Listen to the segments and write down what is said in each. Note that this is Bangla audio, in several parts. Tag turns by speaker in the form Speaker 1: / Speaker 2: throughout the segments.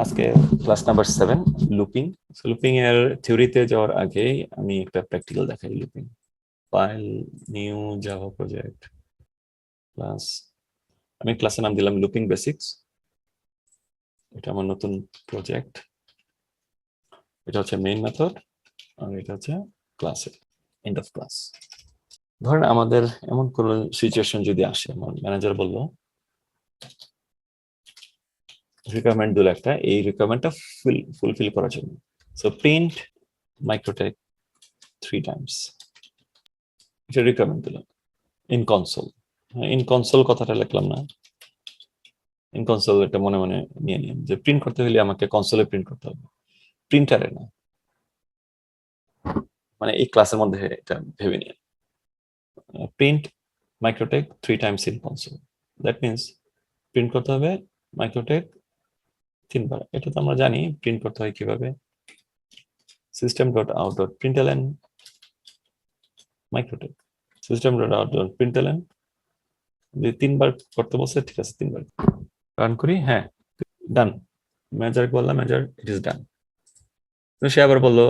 Speaker 1: আজকে ক্লাস নাম্বার 7 লুপিং। লুপিং এর থিওরিতে যাওয়ার আগে আমি একটা প্র্যাকটিক্যাল দেখাই। Looping file, new Java project, class. আমি ক্লাসের নাম দিলাম লুপিং বেসিক্স। এটা আমার নতুন প্রজেক্ট। এটা হচ্ছে মেইন মেথড আর এটা হচ্ছে ক্লাসের এন্ড অফ ক্লাস। ধরেন আমাদের এমন কোন সিচুয়েশন যদি আসে, আমার ম্যানেজার বলল রিকোয়ারমেন্ট দিল একটা, এই রিকোয়ারমেন্টটা ফুলফিল করার জন্য সো প্রিন্ট মাইক্রোটেক 3 টাইমস। এটা রিকোয়ারমেন্ট দিল ইন কনসোল। ইন কনসোল কথাটা লিখলাম না, ইন কনসোল এটা মনে মনে নিয়ে নিন যে প্রিন্ট করতে হলে আমাকে কনসোলে প্রিন্ট করতে হবে, প্রিন্টারে না। মানে এই ক্লাসের মধ্যে এটা ভেবে নিন, print Microtek 3 Times in console. That means print করতে হবে মাইক্রোটেক 3 বার। এটা তো আমরা জানি প্রিন্ট করতে হয় কিভাবে। system.out.println Microtek, system.out.println। যে 3 বার করতে বলছে, ঠিক আছে 3 বার রান করি। হ্যাঁ, ডান। ম্যানেজার বললাম ম্যানেজার ইট ইজ ডান। তো সে আবার বললো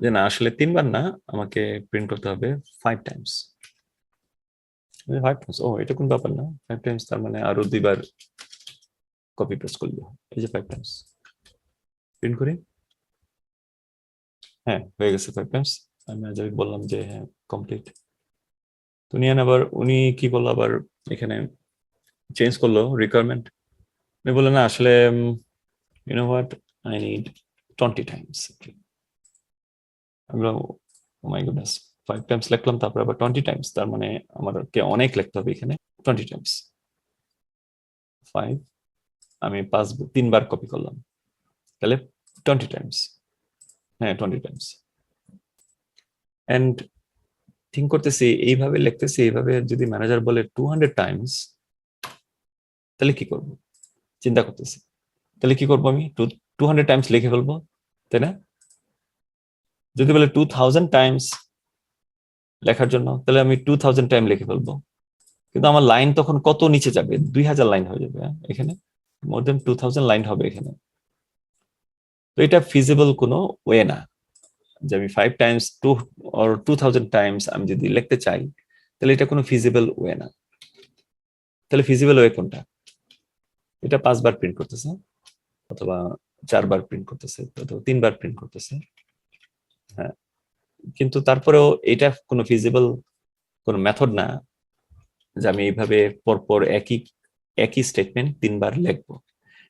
Speaker 1: যে না, আসলে 3 বার না, আমাকে প্রিন্ট করতে হবে 5 টাইমস। 5 টাইমস, ও এটা কোন ব্যাপার না, 5 টাইমস তার মানে আরো 2 বার কপি পেস্ট করলে এই যে 5 টাইমস প্রিন্ট করি। হ্যাঁ, হয়ে গেছে 5 টাইমস। আমি ম্যানেজারকে বললাম যে হ্যাঁ কমপ্লিট। তো নিয়ে আবার উনি কি বললো, আবার এখানে চেঞ্জ করলো রিকোয়ারমেন্ট। উনি বললেন না, আসলে you know what, I need 20 times. আমি বললাম ও মাই গুডনেস, 5 টাইমস লিখলাম তারপর আবার 20 টাইমস, তার মানে আমাকে অনেক লিখতে হবে এখানে 20 টাইমস। 5 আমি 3 বার কপি করলাম, তাহলে 20 টাইমস। হ্যাঁ 20 টাইমস। এন্ড থিঙ্ক করতেছি এইভাবে লিখতেছি, এইভাবে যদি ম্যানেজার বলে 200 টাইমস, তাহলে কি করব? চিন্তা করতেছি তাহলে কি করবো, আমি 200 টাইমস লিখে ফেলবো, তাই না? যদি বলে 2000 টাইমস লেখার জন্য, তাহলে আমি 2000 টাইম লিখে ফেলবো। কিন্তু আমার লাইন তখন কত নিচে যাবে, 2000 লাইন হয়ে যাবে। এখানে মোর দেন 2000 লাইন হবে এখানে। তো এটা ফিজিবল কোনো ওয়ে না যে আমি 5 টাইমস 2000 টাইমস আমি যদি লিখতে চাই, তাহলে এটা কোনো ফিজিবল ওয়ে না। তাহলে ফিজিবল ওয়ে কোনটা? এটা 5 বার প্রিন্ট করতেছে, অথবা 4 বার প্রিন্ট করতেছে, অথবা 3 বার প্রিন্ট করতেছে। হ্যাঁ, কিন্তু তারপরেও এটা কোনো ফিজিবল কোনো মেথড না যে আমি এইভাবে পরপর একই একই স্টেটমেন্ট 3 বার লিখবো।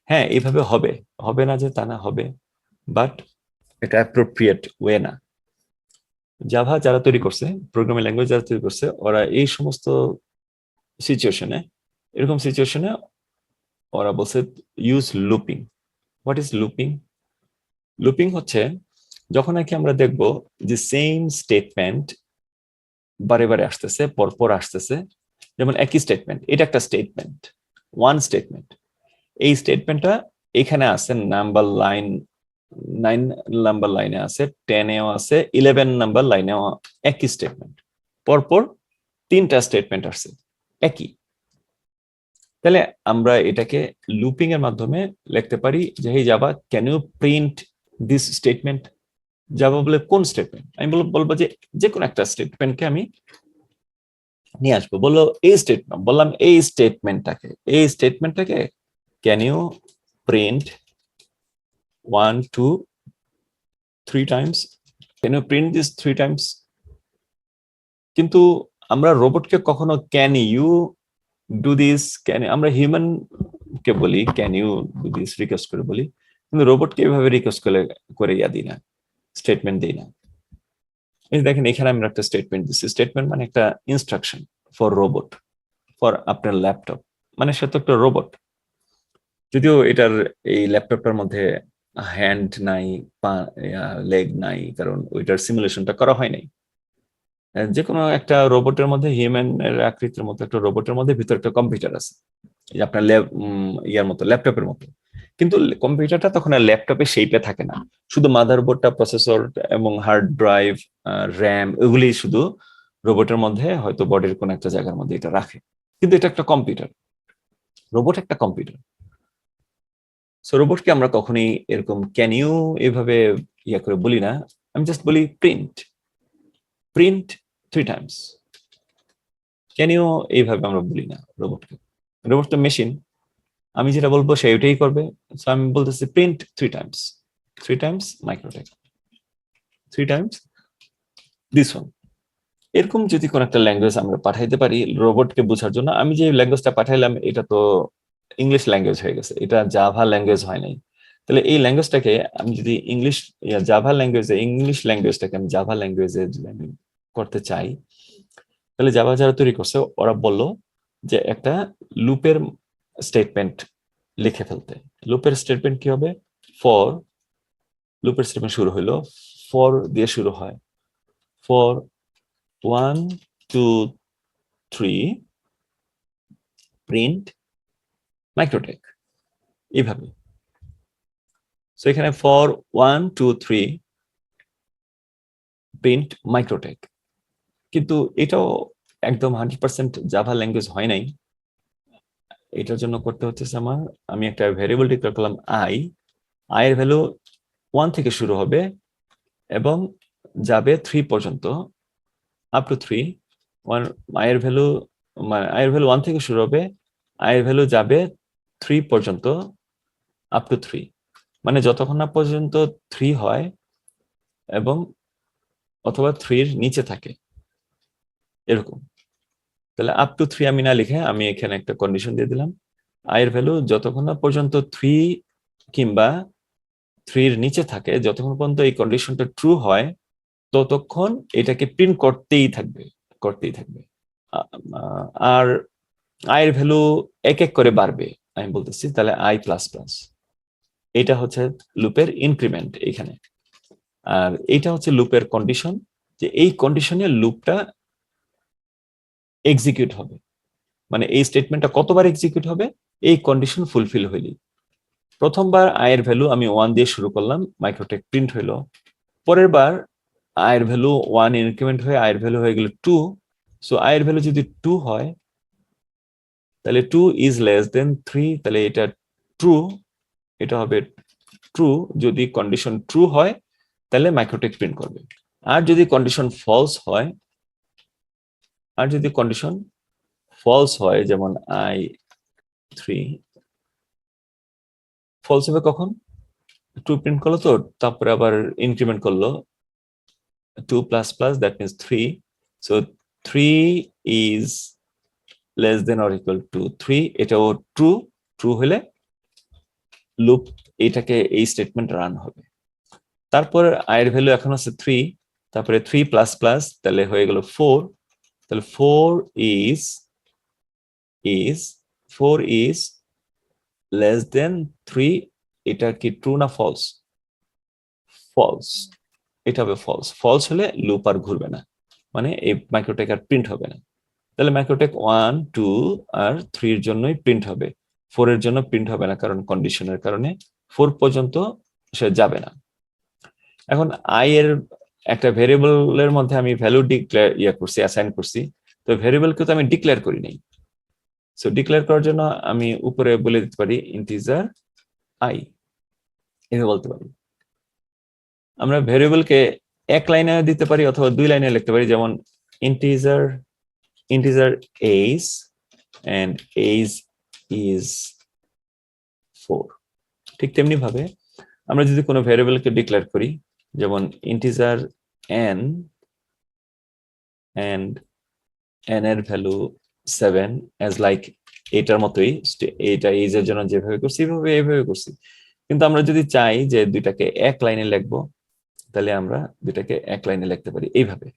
Speaker 1: হ্যাঁ, এইভাবে হবে, হবে না যে তা না, হবে, বাট এটা অ্যাপ্রোপ্রিয়েট ওয়ে না। জাভা যারা তৈরি করছে, প্রোগ্রামিং ল্যাঙ্গুয়েজ যারা তৈরি করছে, ওরা এই সমস্ত সিচুয়েশনে, এরকম সিচুয়েশনে ওরা বলছে use looping. What is looping? Looping হচ্ছে যখন নাকি আমরা দেখব যে সেম স্টেটমেন্ট বারে বারে আসতেছে, পরপর আসতেছে। যেমন একই স্টেটমেন্ট, এটা একটা স্টেটমেন্ট, ওয়ান স্টেটমেন্ট। এই স্টেটমেন্টটা এখানে আছে নাম্বার লাইন 9 নাম্বার লাইনে আছে, 10এও আছে, 11 নাম্বার লাইনেও একই স্টেটমেন্ট। পরপর 3টা স্টেটমেন্ট আসছে একই। তাহলে আমরা এটাকে লুপিং এর মাধ্যমে লিখতে পারি যে hey Java, can you print this statement? Java বলে কোন স্টেটমেন্ট? আমি বলবো যে কোনো একটা স্টেটমেন্টকে আমি নিয়ে আসবো। বললো এই স্টেটমেন্ট, বললাম এই স্টেটমেন্টটাকে can you print 1 2 3 times, can you print this 3 times. কিন্তু আমরা রোবটকে কখনো can you do this, can, আমরা হিউম্যান কে বলি can you do this, request করে বলি, কিন্তু রোবটকে এভাবে রিকোয়েস্ট করে ইয়া দিই না, স্টেটমেন্ট দিই না। এই দেখেন এখানে আমরা একটা স্টেটমেন্ট দিচ্ছি। স্টেটমেন্ট মানে একটা ইনস্ট্রাকশন ফর রোবট, ফর আপনার ল্যাপটপ। মানে সে তো একটা রোবট, যদিও এটার এই ল্যাপটপটার মধ্যে হ্যান্ড নাই, পা, লেগ নাই, কারণ ওইটার সিমুলেশনটা করা হয় নাই। যে কোনো একটা রোবটের মধ্যে, হিউম্যান এর আকৃতির মতো একটা রোবটের মধ্যে ভিতরে একটা কম্পিউটার আছে, আপনার ইয়ার মতো, ল্যাপটপের মতো। কিন্তু কম্পিউটারটা তখন আর ল্যাপটপের শেপে থাকে না, শুধু মাদারবোর্ডটা, প্রসেসর এবং হার্ড ড্রাইভ, র্যাম, এগুলি শুধু রোবটের মধ্যে হয়তো বডির কোন একটা জায়গার মধ্যে এটা রাখে। কিন্তু এটা একটা কম্পিউটার, রোবট একটা কম্পিউটার। সো রোবটকে আমরা কখনোই এরকম ক্যান ইউ এভাবে ইয়া করে বলি না, আমি জাস্ট বলি প্রিন্ট 3 টাইমস। ক্যান ইউ এইভাবে আমরা বলি না রোবটকে, রোবট তো মেশিন, আমি যেটা বলবো সে ওইটাই করবে। সো আমি বলতেছি print 3 Times, 3 Times Microtek, 3 Times this one. এরকম যদি কোন একটা ল্যাঙ্গুয়েজ আমরা পাঠাইতে পারি রোবটকে বোঝার জন্য, আমি যে ল্যাঙ্গুয়েজটা পাঠাইলাম এটা তো ইংলিশ ল্যাঙ্গুয়েজ হয়ে গেছে, এটা জাভা ল্যাঙ্গুয়েজ হয় নাই। তাহলে এই ল্যাঙ্গুয়েজটাকে আমি যদি ইংলিশ জাভা ল্যাঙ্গুয়েজে, ইংলিশ ল্যাঙ্গুয়েজটাকে আমি জাভা ল্যাঙ্গুয়েজে যদি আমি করতে চাই, তাহলে জাভা যারা তৈরি করছে ওরা বললো যে একটা লুপের স্টেটমেন্ট লিখে ফেলতে। লুপের স্টেটমেন্ট কি হবে? ফর, লুপের স্টেটমেন্ট শুরু হইলো ফর দিয়ে শুরু হয়, ফর 1 2 3 প্রিন্ট মাইক্রোটেক, এইভাবে। সো এখানে ফর 1 2 3 প্রিন্ট মাইক্রোটেক, কিন্তু এটাও একদম 100% জাভা ল্যাঙ্গুয়েজ হয় নাই। এটার জন্য করতে হচ্ছে আমার, আমি একটা ভেরিয়েবল ডিক্লেয়ার করলাম আই, আই এর ভ্যালু 1 থেকে শুরু হবে এবং যাবে 3 পর্যন্ত, আপ টু 3। আয়ের ভ্যালু, আয়ের ভ্যালু 1 থেকে শুরু হবে, আয়ের ভ্যালু যাবে 3 পর্যন্ত, আপ টু 3, মানে যতক্ষণ না পর্যন্ত 3 হয় এবং অথবা 3 এর নিচে থাকে এরকম। তাহলে আপ টু 3 আমি না লিখে আমি এখানে একটা কন্ডিশন দিয়ে দিলাম, আয়ের ভ্যালু যতক্ষণ না পর্যন্ত 3 কিংবা 3 এর নিচে থাকে, যতক্ষণ পর্যন্ত এই কন্ডিশনটা ট্রু হয় ততক্ষণ এটাকে প্রিন্ট করতেই থাকবে, করতেই থাকবে। আর আয়ের ভ্যালু এক এক করে বাড়বে আমি বলতেছি, তাহলে আই প্লাস প্লাস, এটা হচ্ছে লুপের ইনক্রিমেন্ট এখানে। আর এইটা হচ্ছে লুপের কন্ডিশন, যে এই কন্ডিশনে লুপটা এক্সিকিউট হবে, মানে এই স্টেটমেন্টটা কতবার এক্সিকিউট হবে এই কন্ডিশন ফুলফিল হইলি। প্রথমবার আয়ের ভ্যালু আমি 1 দিয়ে শুরু করলাম, মাইক্রোটেক প্রিন্ট হইলো। পরের বার আয়ের ভ্যালু 1 ইনক্রিমেন্ট হয়ে আয়ের ভ্যালু হয়ে গেল 2। সো আয়ের ভ্যালু যদি 2 হয় তাহলে 2 ইজ লেস দেন 3, তাহলে এটা ট্রু, এটা হবে ট্রু। যদি কন্ডিশন ট্রু হয় তাহলে মাইক্রোটেক প্রিন্ট করবে। আর যদি কন্ডিশন ফলস হয়, আর যদি কন্ডিশন ফলস হয়, যেমন আই 3 ফলস হবে কখন? 2 প্রিন্ট করলো তো, তারপরে আবার ইনক্রিমেন্ট করলো 2 plus plus, that means 3। So 3 is less than or equal to 3, এটাও ট্রু। ট্রু হলে লুপ এটাকে এই স্টেটমেন্ট রান হবে। তারপর আয়ের ভ্যালু এখন আছে 3, তারপরে 3 প্লাস প্লাস, তাহলে হয়ে গেল 4। তাহলে 4 ইজ 4 ইজ লেস দেন 3, এটা কি ট্রু না ফলস? ফলস, এটা হবে ফলস। ফলস হলে লুপ আর ঘুরবে না, মানে এই মাইক্রোটেক আর প্রিন্ট হবে না। তাহলে মাইক্রোটেক 1 2 আর 3 এর জন্যই প্রিন্ট হবে, 4 এর জন্য প্রিন্ট হবে না, কারণ কন্ডিশনের কারণে 4 পর্যন্ত সে যাবে না। এখন আই এর একটা ভেরিয়েবলের মধ্যে আমি ভ্যালু ডিক্লেয়ার করছি, অ্যাসাইন করছি, তো ভেরিয়েবলকে তো আমি ডিক্লেয়ার করি নাই। সো ডিক্লেয়ার করার জন্য আমি উপরে বলে দিতে পারি ইন্টিজার আই, এভাবে বলতে পারি। আমরা ভেরিয়েবলকে এক লাইনে দিতে পারি অথবা 2 লাইনে লিখতে পারি, যেমন integer age and age is 4। ঠিক তেমনি ভাবে আমরা যদি কোনো ভেরিয়েবলকে ডিক্লেয়ার করি, যেমন ইন্টিজার n and n এর ভ্যালু 7, as like এটার মতোই, এটা এজ এর জন্য যেভাবে করছি এইভাবে করছি। কিন্তু আমরা যদি চাই যে দুইটাকে এক লাইনে লিখবো, তাহলে আমরা দুইটাকে এক লাইনে লিখতে পারি এইভাবে।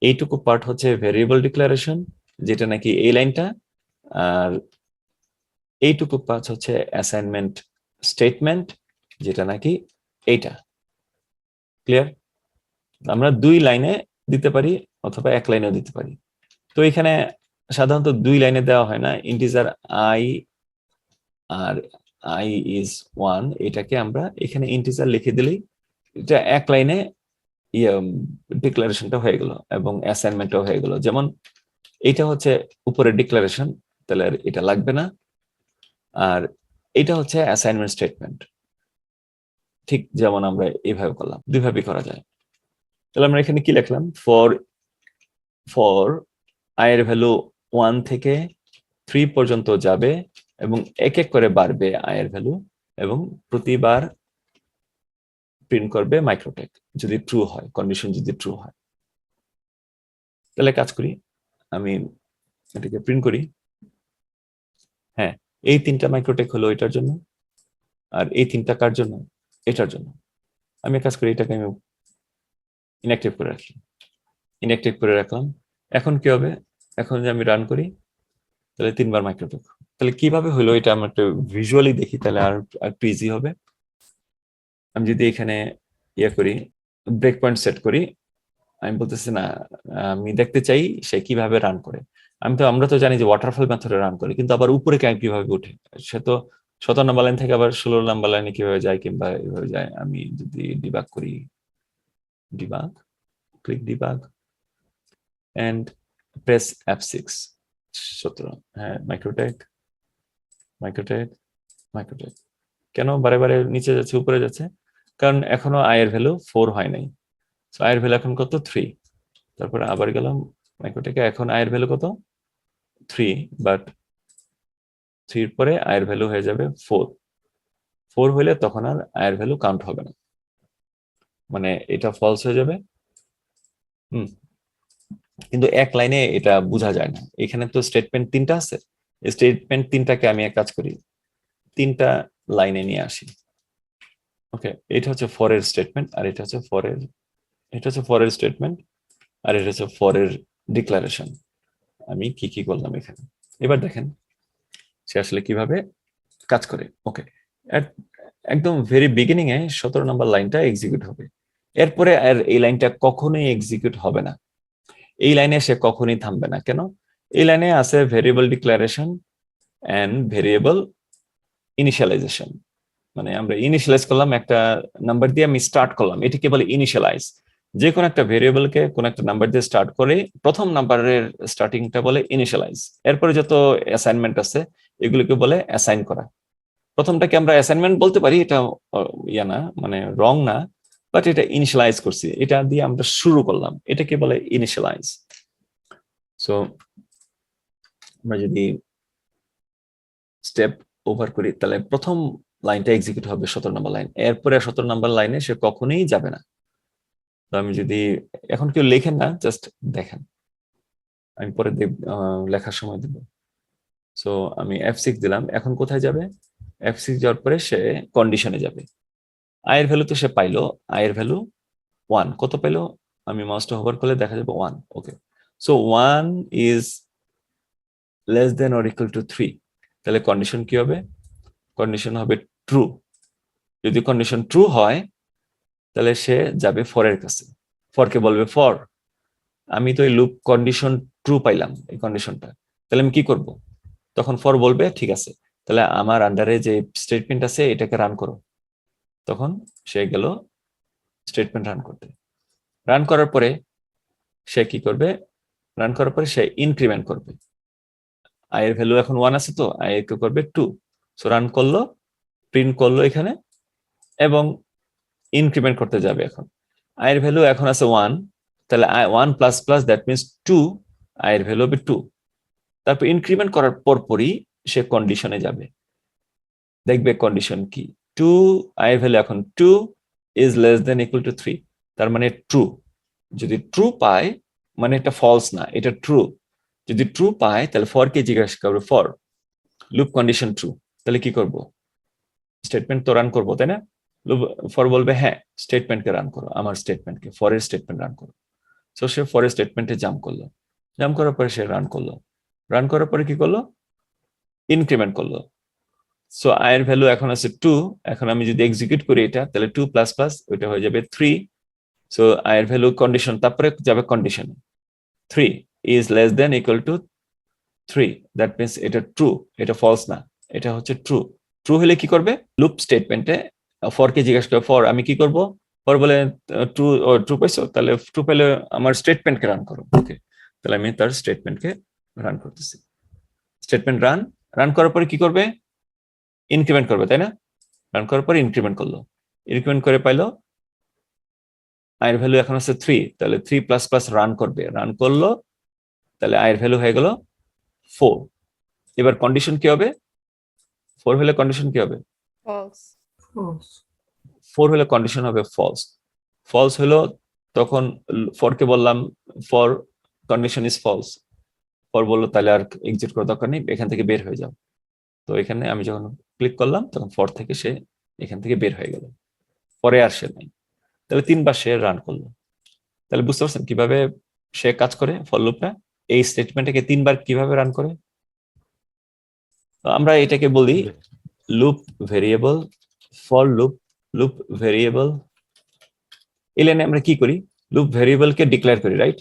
Speaker 1: এইটুকু পার্ট হচ্ছে ভেরিয়েবল ডিক্লারেশন, যেটা নাকি এই লাইনটা, আর এইটুকু পার্ট হচ্ছে অ্যাসাইনমেন্ট স্টেটমেন্ট, যেটা নাকি এইটা। ক্লিয়ার? আমরা 2 লাইনে দিতে পারি অথবা এক লাইনেও দিতে পারি। তো এখানে সাধারণত 2 লাইনে দেওয়া হয় না, ইন্টিজার আই আর আই ইজ 1, এটাকে আমরা এখানে ইন্টিজার লিখে দিলেই এটা এক লাইনে ডিক্লারেশনটা হয়ে গেল এবং অ্যাসাইনমেন্টও হয়ে গেল। যেমন এটা হচ্ছে উপরে ডিক্লারেশন, তাহলে এটা লাগবে না। আর এটা হচ্ছে অ্যাসাইনমেন্ট স্টেটমেন্ট, ঠিক যেমন আমরা এইভাবে করলাম, দুইভাবে করা যায়। তাহলে আমরা এখানে কি লিখলাম, ফর ফর আই এর ভ্যালু 1 থেকে 3 পর্যন্ত যাবে এবং এক এক করে বাড়বে আই এর ভ্যালু, এবং প্রতিবার প্রিন্ট করবে মাইক্রোটেক যদি ট্রু হয়, কন্ডিশন যদি ট্রু হয়। তাহলে কাজ করি, আমি এটাকে প্রিন্ট করি। হ্যাঁ, এই 3টা মাইক্রোটেক হলো এটার জন্য, আর এই 3টা কার জন্য, এটার জন্য। আমি কাজ করি, এটাকে আমি ইনঅ্যাক্টিভ করে রাখি, ইনঅ্যাক্টিভ করে রাখলাম। এখন কি হবে, এখন যদি আমি রান করি তাহলে 3বার মাইক্রোটেক। তাহলে কিভাবে হলো এটা আমরা একটু ভিজুয়ালি দেখি, তাহলে আর একটু ইজি হবে। আমি যদি এখানে ইয়ে করি, ব্রেক পয়েন্ট সেট করি, আমি বলতেছি না, আমি দেখতে চাই সে কিভাবে রান করে। আমরা তো জানি যে ওয়াটারফল মেথডে রান করে, কিন্তু আবার উপরে কিভাবে উঠে, সে তো 17 নাম্বার লাইন থেকে আবার 16 নাম্বার লাইনে কিভাবে যায়, কিংবা এভাবে যায়। আমি যদি ডিবাগ করি, debug, click debug and press F6, 17, হ্যাঁ, মাইক্রোটেক মাইক্রোটেক মাইক্রোটেক। কেন বারে বারে নিচে যাচ্ছে উপরে যাচ্ছে, কারণ এখনো আয়ের ভ্যালু 4 হয় নাই। আয়ের ভ্যালু এখন কত, 3। তারপরে আবার গেলাম মাইক্রোটেকে, এখন আয়ের ভ্যালু কত, 3, বাট 3 পরে আয়ের ভ্যালু হয়ে যাবে 4। 4 হইলে তখন আর আয়ের ভ্যালু কাউন্ট হবে না, মানে এটা ফলস হয়ে যাবে। কিন্তু এক লাইনে এটা বোঝা যায় না, এখানে তো স্টেটমেন্ট 3টা আছে। স্টেটমেন্ট 3টাকে আমি এক কাজ করি, 3টা লাইনে নিয়ে আসি। ওকে, এটা হচ্ছে ফরের স্টেটমেন্ট, আর এটা হচ্ছে ফরের, এটা হচ্ছে ফরের স্টেটমেন্ট, আর এটা হচ্ছে ফরের ডিক্লারেশন। আমি কি কি করলাম এখানে, এবার দেখেন সে আসলে কিভাবে কাজ করে। ওকে, একদম ভেরি বিগিনিং এ 17 নম্বর লাইনটা এক্সিকিউট হবে, এরপরে আর এই লাইনটা কখনোই এক্সিকিউট হবে না। এই লাইনে সে কখনোই থামবে না। কেন, এই লাইনে আছে variable declaration and variable initialization. মানে আমরা ইনিশিয়ালাইজ করলাম একটা নাম্বার দিয়ে, আমি স্টার্ট করলাম, এটাকে বলে ইনিশিয়ালাইজ। যে কোনো একটা ভেরিয়েবলকে কোন একটা নাম্বার দিয়ে স্টার্ট করে প্রথম নাম্বারের স্টার্টিংটা বলে ইনিশিয়ালাইজ। এরপরে যত অ্যাসাইনমেন্ট আছে এগুলোকে বলে অ্যাসাইন করা। প্রথমটাকে আমরা অ্যাসাইনমেন্ট বলতে পারি, এটা ইয়া না, মানে রং না, বাট এটা ইনিশিয়ালাইজ করছি, এটা দিয়ে আমরা শুরু করলাম, এটাকে বলে ইনিশিয়ালাইজ। সো আমরা যদি স্টেপ ওভার করি, তাহলে প্রথম লাইনটা এক্সিকিউট হবে 17 নম্বর লাইন, এরপরে 17 নম্বর লাইনে সে কখনোই যাবে না। তো আমি যদি, এখন কেউ লেখেন না, জাস্ট দেখেন, আমি পরে লেখার সময় দেব। সো আমি F6 দিলাম, এখন কোথায় যাবে, F6 যাওয়ার পরে সে কন্ডিশনে যাবে। আয়ের ভ্যালু তো সে পাইলো, আয়ের ভ্যালু 1, কত পাইলো, আমি মাউসটা হোভার করলে দেখা যাবে 1। Okay, so 1 is less than or equal to 3, তাহলে কন্ডিশন কি হবে, কন্ডিশন হবে ট্রু। যদি কন্ডিশন ট্রু হয় তাহলে সে যাবে ফরের কাছে, ফরকে বলবে ফর, আমি তো এই লুপ কন্ডিশন ট্রু পাইলাম, এই কন্ডিশনটা, তাহলে আমি কি করব, তখন ফর বলবে ঠিক আছে, তাহলে আমার আন্ডারে যে স্টেটমেন্ট আছে এটাকে রান করো। তখন সে গেল স্টেটমেন্ট রান করতে। রান করার পরে সে কি করবে, রান করার পরে সে ইনক্রিমেন্ট করবে। আয়ের ভ্যালু এখন 1 আছে, তো আই কে করবে 2। সো রান করলো, প্রিন্ট করলো এখানে, এবং ইনক্রিমেন্ট করতে যাবে। এখন আয়ের ভ্যালু এখন আছে 1, তাহলে 1 প্লাস প্লাস দ্যাট মিনস 2, আয়ের ভ্যালু হবে 2। তারপর ইনক্রিমেন্ট করার পরপরই সে কন্ডিশনে যাবে, দেখবে কন্ডিশন কি, 2, আয়ের ভ্যালু এখন 2 is less than equal to 3, তার মানে ট্রু। যদি ট্রু পায় মানে এটা ফলস না, এটা ট্রু। যদি ট্রু পায় তাহলে ফর কে জিজ্ঞাসা করবে, ফর লুপ কন্ডিশন ট্রু, তাহলে কি করব, স্টেটমেন্ট তো রান করবো, তাই না। ফর বলবে হ্যাঁ, স্টেটমেন্টকে রান করো, আমার স্টেটমেন্টকে, ফরের স্টেটমেন্ট রান করো। সো সে ফরের স্টেটমেন্টে জাম্প করলো, জাম্প করার পরে সে রান করলো, রান করার পরে কি করলো, ইনক্রিমেন্ট করলো। সো আয়ের ভ্যালু এখন আছে 2, এখন আমি যদি এক্সিকিউট করি এটা, তাহলে 2 প্লাস প্লাস ওইটা হয়ে যাবে 3। সো আয়ের ভ্যালু কন্ডিশন, তারপরে যাবে condition 3 is less than equal to 3, that means এটা ট্রু, এটা ফলস না, এটা হচ্ছে ট্রু। ট্রু হলে কি করবে, লুপ স্টেটমেন্টে ফর কে জিজ্ঞাসা করে, ফর আমি কি করব, ফর বলে ট্রু, ট্রু পাইছো, তাহলে ট্রু পেলে আমার স্টেটমেন্টকে রান করো। ওকে, তাহলে আমি তার স্টেটমেন্টকে রান করতেছি, স্টেটমেন্ট রান, রান করার পরে কি করবে, ইনক্রিমেন্ট করবে, তাই না? রান করার পর ইনক্রিমেন্ট করলো, ইনক্রিমেন্ট করে পাইলো i এর ভ্যালু এখন আছে 3, তাহলে 3 প্লাস প্লাস রান করবে, রান করলো, তাহলে i এর ভ্যালু হয়ে গেল 4। এবার কন্ডিশন কি হবে? 4 হলে কন্ডিশন কি হবে?
Speaker 2: false.
Speaker 1: 4 হলে কন্ডিশন হবে ফলস। ফলস হলো তখন ফর কে বললাম for condition is false, for বললো তাহলে আর এক্সিট করার দরকার নেই, এখান থেকে বের হয়ে যাও। তো এখানে আমি যখন ক্লিক করলাম তখন ফর থেকে সে এখান থেকে বের হয়ে গেল, পরে আর সে নাই। তাহলে 3বার সে রান করলো। তাহলে বুঝতে পারছেন কিভাবে সে কাজ করে ফর লুপটা? এই স্টেটমেন্টটাকে 3বার কিভাবে রান করে? তো আমরা এটাকে বলি loop variable, for loop, loop variable. এই লাইনে আমরা কি করি? লুপ ভেরিয়েবলকে ডিক্লেয়ার করি, রাইট?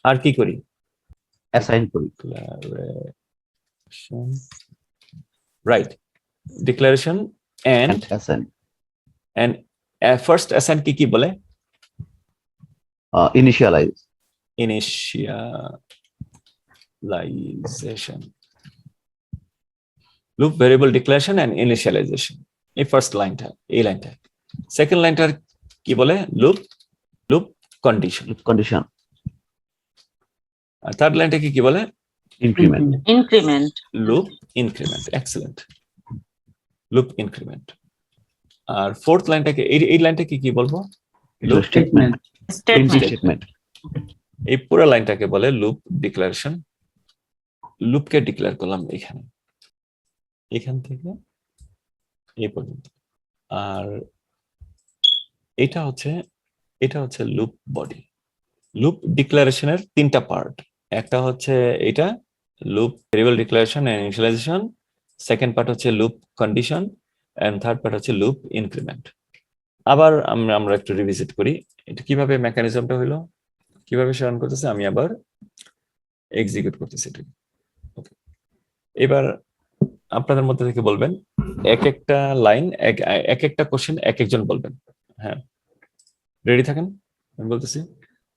Speaker 1: আর কি করি?
Speaker 3: অ্যাসাইন করি।
Speaker 1: Right, declaration and
Speaker 3: assign
Speaker 1: and first assign কি বলে?
Speaker 3: Initialize.
Speaker 1: Initialization, loop variable declaration and initialization, এই ফার্স্ট লাইনটা, এই লাইনটা। সেকেন্ড লাইনটা কি বলে? Loop loop condition.
Speaker 3: কন্ডিশন।
Speaker 1: আর থার্ড লাইনটা কি বলে?
Speaker 3: Increment.
Speaker 4: increment,
Speaker 1: loop increment. Excellent, loop increment. আর ফোর্থ লাইনটাকে, এই লাইনটাকে কি বলবো? Loop
Speaker 3: statement.
Speaker 4: statement,
Speaker 3: statement.
Speaker 1: এই পুরো লাইনটাকে বলে লুপ ডিক্লারেশন। লুপকে ডিক্লেয়ার করলাম এখানে, এখান থেকে এই পর্যন্ত। আর এটা হচ্ছে লুপ বডি। লুপ ডিক্লারেশনের 3টা পার্ট। একটা হচ্ছে এটা loop variable declaration and initialization, second part হচ্ছে loop condition, and third part হচ্ছে লুপ ইনক্রিমেন্ট। আবার আমরা একটু রিভিজিট করি এটা কিভাবে মেকানিজমটা হলো, কিভাবে সে রান করতেছে। আমি আবার এক্সিকিউট করতেছি এটা। ওকে, এবার আপনাদের মধ্যে থেকে বলবেন এক একটা লাইন, এক একটা কোশ্চেন এক একজন বলবেন। হ্যাঁ, রেডি থাকেন, আমি বলতেছি।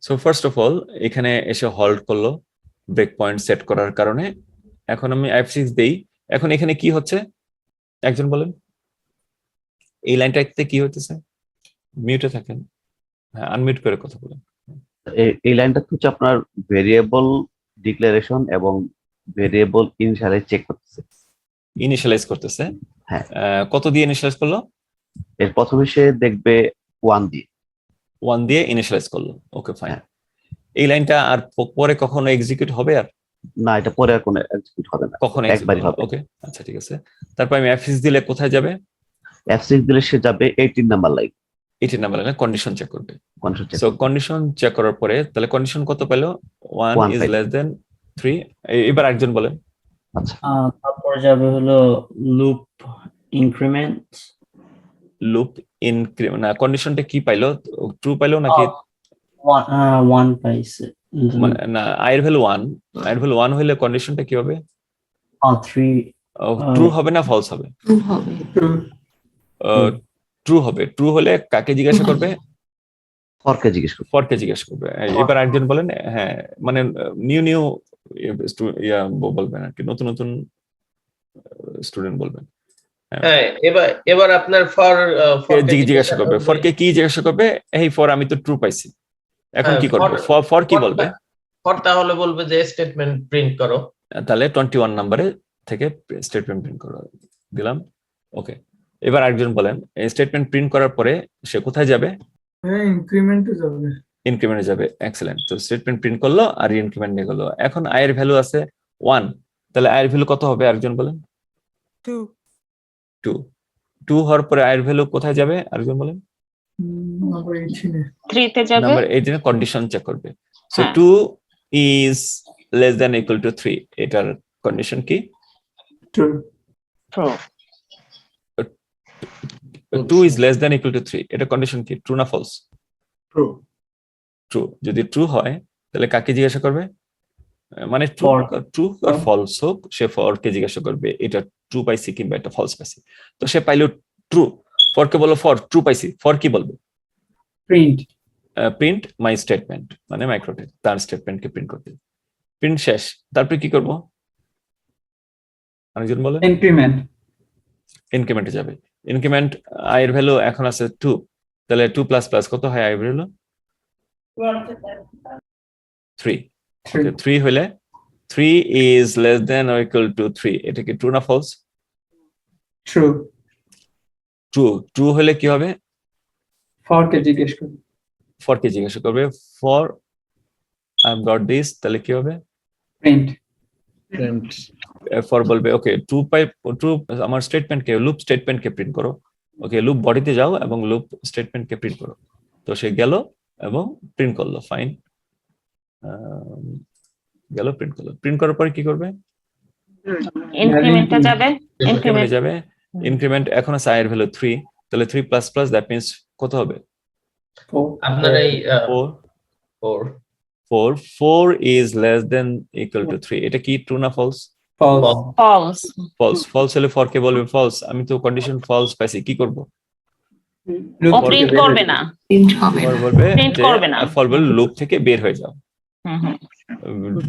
Speaker 1: সো ফার্স্ট অফ অল এখানে এসে হল্ড করলো ব্রেক পয়েন্ট সেট করার কারণে। এখন আমি F6 দেই। এখন এখানে কি হচ্ছে একজন বলেন? এই লাইনটাতে কি হতেছে? মিউটে থাকেন, হ্যাঁ আনমিউট করে কথা বলেন।
Speaker 3: এই লাইনটা হচ্ছে আপনার ভেরিয়েবল ডিক্লারেশন এবং ভেরিয়েবল ইনিশিয়ালাইজ চেক করতেছে।
Speaker 1: ইনিশিয়ালাইজ করতেছে।
Speaker 3: হ্যাঁ।
Speaker 1: কত দিয়ে ইনিশিয়ালাইজ করলো?
Speaker 3: এর প্রথমে সে দেখবে 1 দিয়ে।
Speaker 1: 1 দিয়ে ইনিশিয়ালাইজ করলো। Okay fine.
Speaker 3: হ্যাঁ।
Speaker 1: এই লাইনটা আর পরে কখনো এক্সিকিউট হবে? আর
Speaker 3: না, এটা পরে আর কোনো এক্সিকিউট হবে না,
Speaker 1: কখনো
Speaker 3: একবারই হবে।
Speaker 1: ওকে আচ্ছা ঠিক আছে। তারপর আমি F6 দিলে কোথায় যাবে?
Speaker 3: F6 দিলে সে যাবে 18 নাম্বার লাইন।
Speaker 1: 18 নাম্বার লাইনে কন্ডিশন চেক করবে।
Speaker 3: Condition check.
Speaker 1: So condition check করার পরে তাহলে কন্ডিশন কত পেলো? 1
Speaker 3: 1
Speaker 1: ইজ
Speaker 3: পাইলো।
Speaker 1: Less than 3। এবার একজন বলেন।
Speaker 3: আচ্ছা,
Speaker 5: তারপর যাবে হলো লুপ ইনক্রিমেন্ট।
Speaker 1: লুপ ইনক্রিমেন্ট না, কন্ডিশনটা কি পাইলো? ট্রু পাইলো নাকি?
Speaker 5: 1 পাইছে।
Speaker 1: না, i এর ভ্যালু 1, i এর ভ্যালু 1 হইলে কন্ডিশনটা কি হবে?
Speaker 5: 3
Speaker 1: ট্রু হবে না ফলস হবে? ট্রু হবে। ট্রু হলে কাকে জিজ্ঞাসা করবে?
Speaker 3: ফরকে জিজ্ঞেস করুন।
Speaker 1: ফরকে জিজ্ঞাসা করবে। এবার একজন বলেন। হ্যাঁ, মানে নিউ বলবেন আর কি, নতুন নতুন স্টুডেন্ট বলবেন।
Speaker 6: হ্যাঁ, এবার আপনার
Speaker 1: জিজ্ঞাসা করবে। ফরকে কি জিজ্ঞাসা করবে? এই ফর আমি তো ট্রু পাইছি, এখন কি করবে? ফর কি বলবে?
Speaker 6: ফর তাহলে বলবে যে স্টেটমেন্ট প্রিন্ট করো।
Speaker 1: তাহলে 21 নম্বরে থেকে স্টেটমেন্ট প্রিন্ট করো দিলাম। ওকে, এবার একজন বলেন স্টেটমেন্ট প্রিন্ট করার পরে সে কোথায় যাবে? ইনক্রিমেন্টে যাবে। এক্সেলেন্ট। তো স্টেটমেন্ট প্রিন্ট করলো আর ইনক্রিমেন্ট নিয়ে গেলো। এখন i এর ভ্যালু আছে 1, তাহলে i এর ভ্যালু কত হবে? আরেকজন বলেন। 2 হওয়ার পরে i এর ভ্যালু কোথায় যাবে? আরেকজন বলেন।
Speaker 4: 3 তে যাবে,
Speaker 1: নাম্বার 18 কন্ডিশন চেক করবে। সো
Speaker 4: হ্যাঁ।
Speaker 1: 2 is less than equal to 3, এটার কন্ডিশন কি?
Speaker 4: true,
Speaker 1: 2 is less than equal to 3, এটা কন্ডিশন কি? ট্রু না ফলস? ট্রু। যদি ট্রু হয় তাহলে কাকে জিজ্ঞাসা করবে? মানে ট্রু আর ফলস হোক, সে ফর কে জিজ্ঞাসা করবে এটা ট্রু পাইছি কিংবা এটা ফলস পাইছি। তো সে পাইলো ট্রু, ফর কে বলো ফর ট্রু পাইছি, ফর কি বলবে? প্রিন্ট মাই স্টেটমেন্ট, মানে মাইক্রোটেক তার স্টেটমেন্টকে প্রিন্ট করতে। প্রিন্ট শেষ, তারপরে কি করব? আরেকজন বলেন। ইনক্রিমেন্টে যাবে। ইনক্রিমেন্ট আই এর ভ্যালু এখন আছে 2, তাহলে 2 প্লাস প্লাস কত হয় আই এর ভ্যালু? 3। 3 হলে 3 is less than or equal to 3, এটা কি ট্রু না ফলস?
Speaker 2: ট্রু।
Speaker 1: ট্রু। ট্রু হলে কি হবে?
Speaker 2: ফর কে জিজ্ঞেস করুন।
Speaker 1: ফর কে জিজ্ঞাসা করবে, ফর আই গট দিস, তাহলে কি হবে?
Speaker 2: প্রিন্ট।
Speaker 1: ফর বলবে ওকে ট্রু আমার স্টেটমেন্টকে লুপ স্টেটমেন্টকে প্রিন্ট করো। ওকে লুপ বডিতে যাও এবং লুপ স্টেটমেন্টকে প্রিন্ট করো। তো সে গেল এবং প্রিন্ট করলো, ফাইন, গেল প্রিন্ট করলো। প্রিন্ট করার পরে কি করবে?
Speaker 4: ইনক্রিমেন্টে যাবে,
Speaker 1: ইনক্রিমেন্টে
Speaker 4: ইনক্রিমেন্ট
Speaker 1: যাবে। ইনক্রিমেন্ট এখন আছে আই এর ভ্যালু 3, তাহলে 3 প্লাস প্লাস দ্যাট মিন্স কত হবে?
Speaker 6: আপনার এই
Speaker 1: 4। 4 is less than equal to 3, এটা কি ট্রু না false?
Speaker 2: False.
Speaker 4: False.
Speaker 1: False. False হলে ফর কে বলবে ফলস, আমি তো কন্ডিশন ফলস পাইছি, কি করব?
Speaker 4: ও প্রিন্ট করবে না,
Speaker 1: ফর বলবে
Speaker 4: Print
Speaker 1: যে
Speaker 4: করবে না।
Speaker 1: ফর বলবে লুপ থেকে বের হয়ে যাও,
Speaker 4: হুম হুম।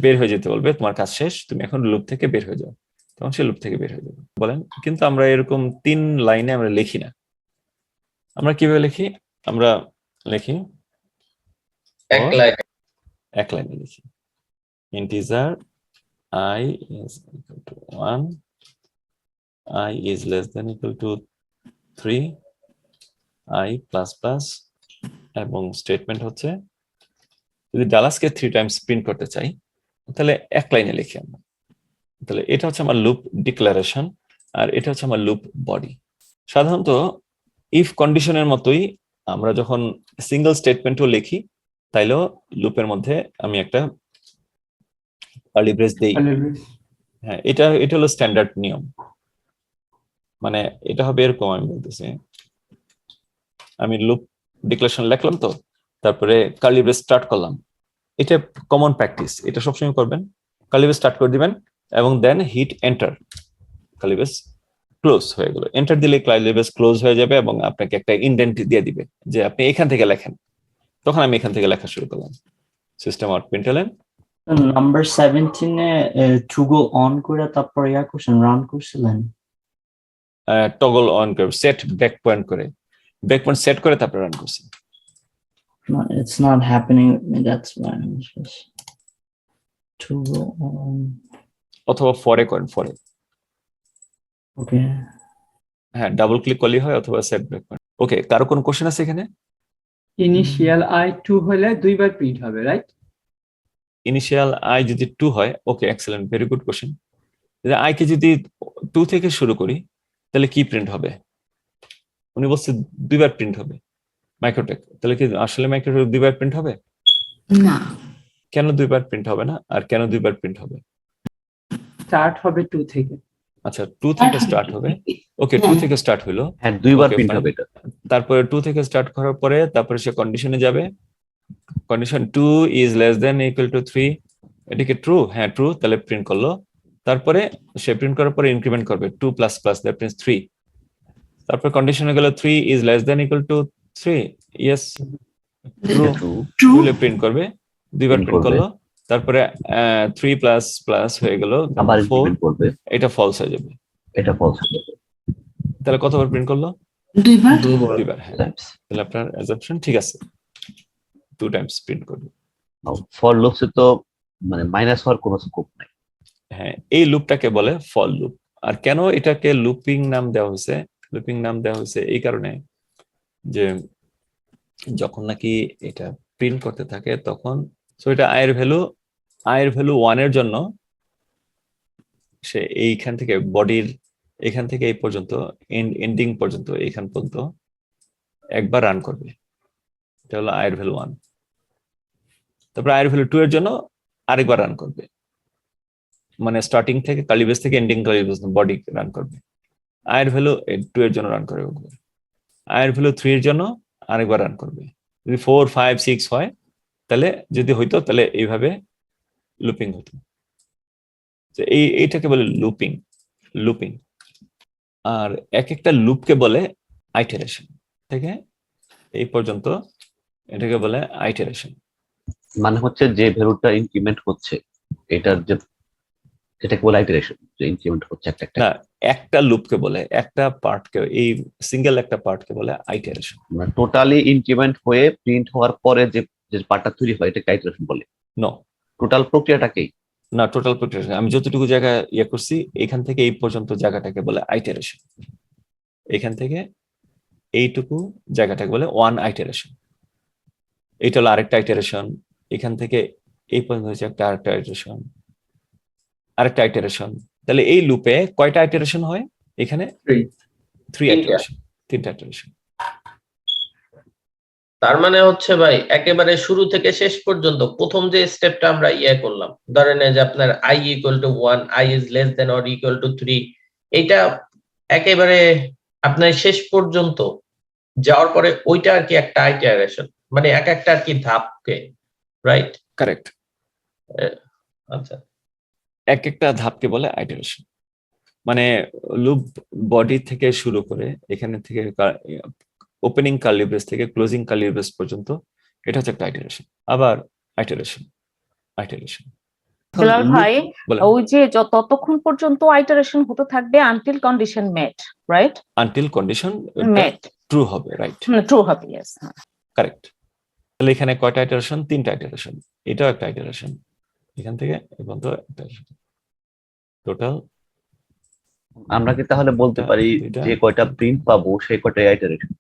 Speaker 1: বের হয়ে যেতে বলবে, তোমার কাজ শেষ, তুমি এখন লুপ থেকে বের হয়ে যাও, তখন সে লুপ থেকে বের হয়ে যাবে। বলেন, কিন্তু আমরা এরকম 3 লাইনে আমরা লিখি না। আমরা কিভাবে লিখি? আমরা লিখি
Speaker 6: এক লাইন।
Speaker 1: এক লাইনে লিখি, integer I is equal to 1, I is less than equal to 3, I plus plus, এবং স্টেটমেন্ট হচ্ছে যদি ডালাসকে 3 টাইমস প্রিন্ট করতে চাই তাহলে এক লাইনে লিখি আমরা। তাহলে এটা হচ্ছে আমার লুপ ডিক্লারেশন আর এটা হচ্ছে আমার লুপ বডি। সাধারণত ইফ কন্ডিশনের মতোই আমরা যখন সিঙ্গেল স্টেটমেন্টও লিখি তাইলেও লুপের মধ্যে আমি একটা কার্লি ব্রেস দেই। হ্যাঁ, এটা হলো স্ট্যান্ডার্ড নিয়ম। মানে এটা হবে এরকম, আমি বলতেছি, আমি লুপ ডিক্লারেশন লিখলাম, তো তারপরে কার্লি ব্রেস স্টার্ট করলাম, এটা কমন প্র্যাকটিস, এটা সবসময় করবেন। কার্লি ব্রেস স্টার্ট করে দিবেন এবং then hit enter, curly brace close হয়ে গেল। এন্টার দিলে কার্লি ব্রেস ক্লোজ হয়ে যাবে এবং আপনাকে একটা ইনডেন্ট দিয়ে দিবে যে আপনি এখান থেকে লেখেন। তখন আমি এখান থেকে লেখা শুরু করলাম। System out প্রিন্টএলএন
Speaker 5: number 17 to go on করে তারপর ইয়া করছেন, রান করছিলেন।
Speaker 1: টগল অন করে সেট ব্যাক পয়েন্ট করে, ব্যাক পয়েন্ট সেট করে তারপরে রান করছি।
Speaker 5: It's not happening with me, that's why I'm just to go on.
Speaker 1: অথবা ফরে করেন, ফরে,
Speaker 5: Okay.
Speaker 1: হ্যাঁ ডাবল ক্লিক করলেই হয়, অথবা সেট ব্যাক পয়েন্ট। ওকে, কারো কোনো কোশ্চেন আছে এখানে?
Speaker 2: ইনিশিয়াল আই 2 হলে দুইবার প্রিন্ট হবে, রাইট?
Speaker 1: ইনিশিয়াল আই যদি 2 হয়, okay excellent, very good question. I কে যদি 2 থেকে শুরু করি তাহলে কি প্রিন্ট হবে? উনি বলছে দুইবার প্রিন্ট হবে মাইক্রোটেক, তাহলে কি আসলে মাইক্রোটেক দুইবার প্রিন্ট হবে?
Speaker 7: না,
Speaker 1: কেন দুইবার প্রিন্ট হবে না, আর কেন দুইবার প্রিন্ট হবে?
Speaker 2: স্টার্ট হবে 2 থেকে।
Speaker 1: আচ্ছা, 2 থেকে স্টার্ট হবে, ওকে 2 থেকে স্টার্ট হলো,
Speaker 3: হ্যাঁ, দুইবার
Speaker 1: Okay,
Speaker 3: প্রিন্ট
Speaker 1: fine.
Speaker 3: হবে এটা।
Speaker 1: তারপরে 2 থেকে স্টার্ট করার পরে তারপরে সে কন্ডিশনে যাবে, condition 2 is less than equal to 3, এটা কি ট্রু? হ্যাঁ ট্রু, তাহলে প্রিন্ট করলো। তারপরে সে প্রিন্ট করার পরে ইনক্রিমেন্ট করবে 2 প্লাস প্লাস দ্যাট মিন্স 3। তারপর কন্ডিশনে গেল 3 is less than equal to 3, yes true,
Speaker 3: true.
Speaker 1: True print করবে, দুইবার
Speaker 3: Print
Speaker 1: প্রিন্ট
Speaker 3: করবে।
Speaker 1: করলো। তারপরে 3 প্লাস প্লাস হয়ে গেল
Speaker 3: আবার
Speaker 1: 4,
Speaker 3: প্রিন্ট করবে,
Speaker 1: এটা ফলস হয়ে যাবে।
Speaker 3: এটা ফলস হবে।
Speaker 1: তাহলে কতবার প্রিন্ট করলো?
Speaker 7: দুইবার।
Speaker 1: দুইবার, হ্যাঁ। তাহলে আপনার অ্যাজাম্পশন ঠিক আছে, 2 টাইমস প্রিন্ট করবে।
Speaker 3: ফর লুপসে তো মানে মাইনাস হওয়ার কোনো স্কোপ নাই।
Speaker 1: হ্যাঁ, এই লুপটাকে বলে ফর লুপ। আর কেন এটাকে লুপিং নাম দেওয়া হয়েছে? লুপিং নাম দেওয়া হয়েছে এই কারণে যে যখন নাকি এটা প্রিন্ট করতে থাকে তখন, সো এটা আয়ের ভ্যালু 1 এর জন্য সে এইখান থেকে বডির এখান থেকে এই পর্যন্ত এন্ডিং পর্যন্ত এইখান পর্যন্ত একবার রান করবে, এটা হলো আয়ের ভ্যালু 1। তারপর আয়ের ভ্যালু 2 এর জন্য আরেকবার রান করবে, মানে স্টার্টিং থেকে কার্লি ব্রেস থেকে ending curly brace body run করবে। আয়ের ভ্যালু 2 এর জন্য রান করে, আয়ের ভ্যালু 3 এর জন্য আরেকবার রান করবে। যদি 4, 5, 6 হয় তাহলে, যদি হইতো তাহলে এইভাবে লুপিং হতো। এইটাকে বলে লুপিং। আর এক একটা লুপকে বলে আইটারেশন। থেকে এই পর্যন্ত এটাকে বলে আইটারেশন।
Speaker 3: মানে হচ্ছে যে ভ্যালুটা ইনক্রিমেন্ট হচ্ছে এটার যে যেটাকে বলে আইটারেশন, যে ইনক্রিমেন্ট হচ্ছে একটা একটা।
Speaker 1: না, একটা লুপকে বলে, একটা পার্টকে, এই সিঙ্গেল একটা পার্টকে বলে আইটারেশন।
Speaker 3: মানে টোটালি ইনক্রিমেন্ট হয়ে প্রিন্ট হওয়ার পরে যে যে পার্টটা তৈরি হয় এটাকে আইটারেশন বলে।
Speaker 1: নো,
Speaker 3: টোটাল প্রক্রিয়াটাকেই।
Speaker 1: না, টোটাল প্রক্রিয়া আমি যতটুকু জায়গা ইয়ে করছি এখান থেকে এই পর্যন্ত জায়গাটাকে বলে আইটারেশন, এখান থেকে এইটুকু জায়গাটাকে বলে ওয়ান আইটারেশন। এইটা হলো আরেকটা আইটারেশন, এখান থেকে এই পর্যন্ত হচ্ছে একটা আরেকটা আইটারেশন, আরেকটা আইটারেশন। তাহলে এই লুপে কয়টা আইটারেশন হয়? এখানে
Speaker 2: Three.
Speaker 1: 3
Speaker 6: তিনটা।
Speaker 1: আইটারেশন, 3টা আইটারেশন।
Speaker 6: তার মানে হচ্ছে ভাই একেবারে শুরু থেকে শেষ পর্যন্ত প্রথম যে স্টেপটা আমরা করলাম, ধরেন এই যে আপনার i equal to 1, i is less than or equal to 3, এইটা একেবারে আপনার শেষ পর্যন্ত যাওয়ার পরে ওইটা আর কি একটা আইটারেশন, মানে এক একটা আর কি ধাপকে, রাইট?
Speaker 1: কারেক্ট,
Speaker 6: আচ্ছা,
Speaker 1: এক একটা ধাপকে বলে আইটারেশন। মানে লুপ বডি থেকে শুরু করে এখানে থেকে ওপেনিং কার্লি ব্রেস থেকে ক্লোজিং কার্লি ব্রেস পর্যন্ত এটা হচ্ছে একটা আইটারেশন। আবার আইটারেশন, আইটারেশন।
Speaker 4: দুলাল ভাই,
Speaker 1: বলেন,
Speaker 4: ওই যে ততক্ষণ পর্যন্ত আইটারেশন হতে থাকবে আনটিল কন্ডিশন মেট, রাইট?
Speaker 1: আনটিল কন্ডিশন
Speaker 4: মেট,
Speaker 1: ট্রু হবে, রাইট,
Speaker 4: ট্রু হবে, ইয়েস।
Speaker 1: কারেক্ট। তাহলে এখানে কয়টা আইটারেশন? 3টা আইটারেশন। এটাও একটা আইটারেশন, এখান থেকে এই পর্যন্ত একটা টোটাল।
Speaker 3: আমরা কি তাহলে বলতে পারি
Speaker 1: দুইটা,
Speaker 3: যে কয়টা প্রিন্ট পাবো সেই কয়টাই আইটারেশন?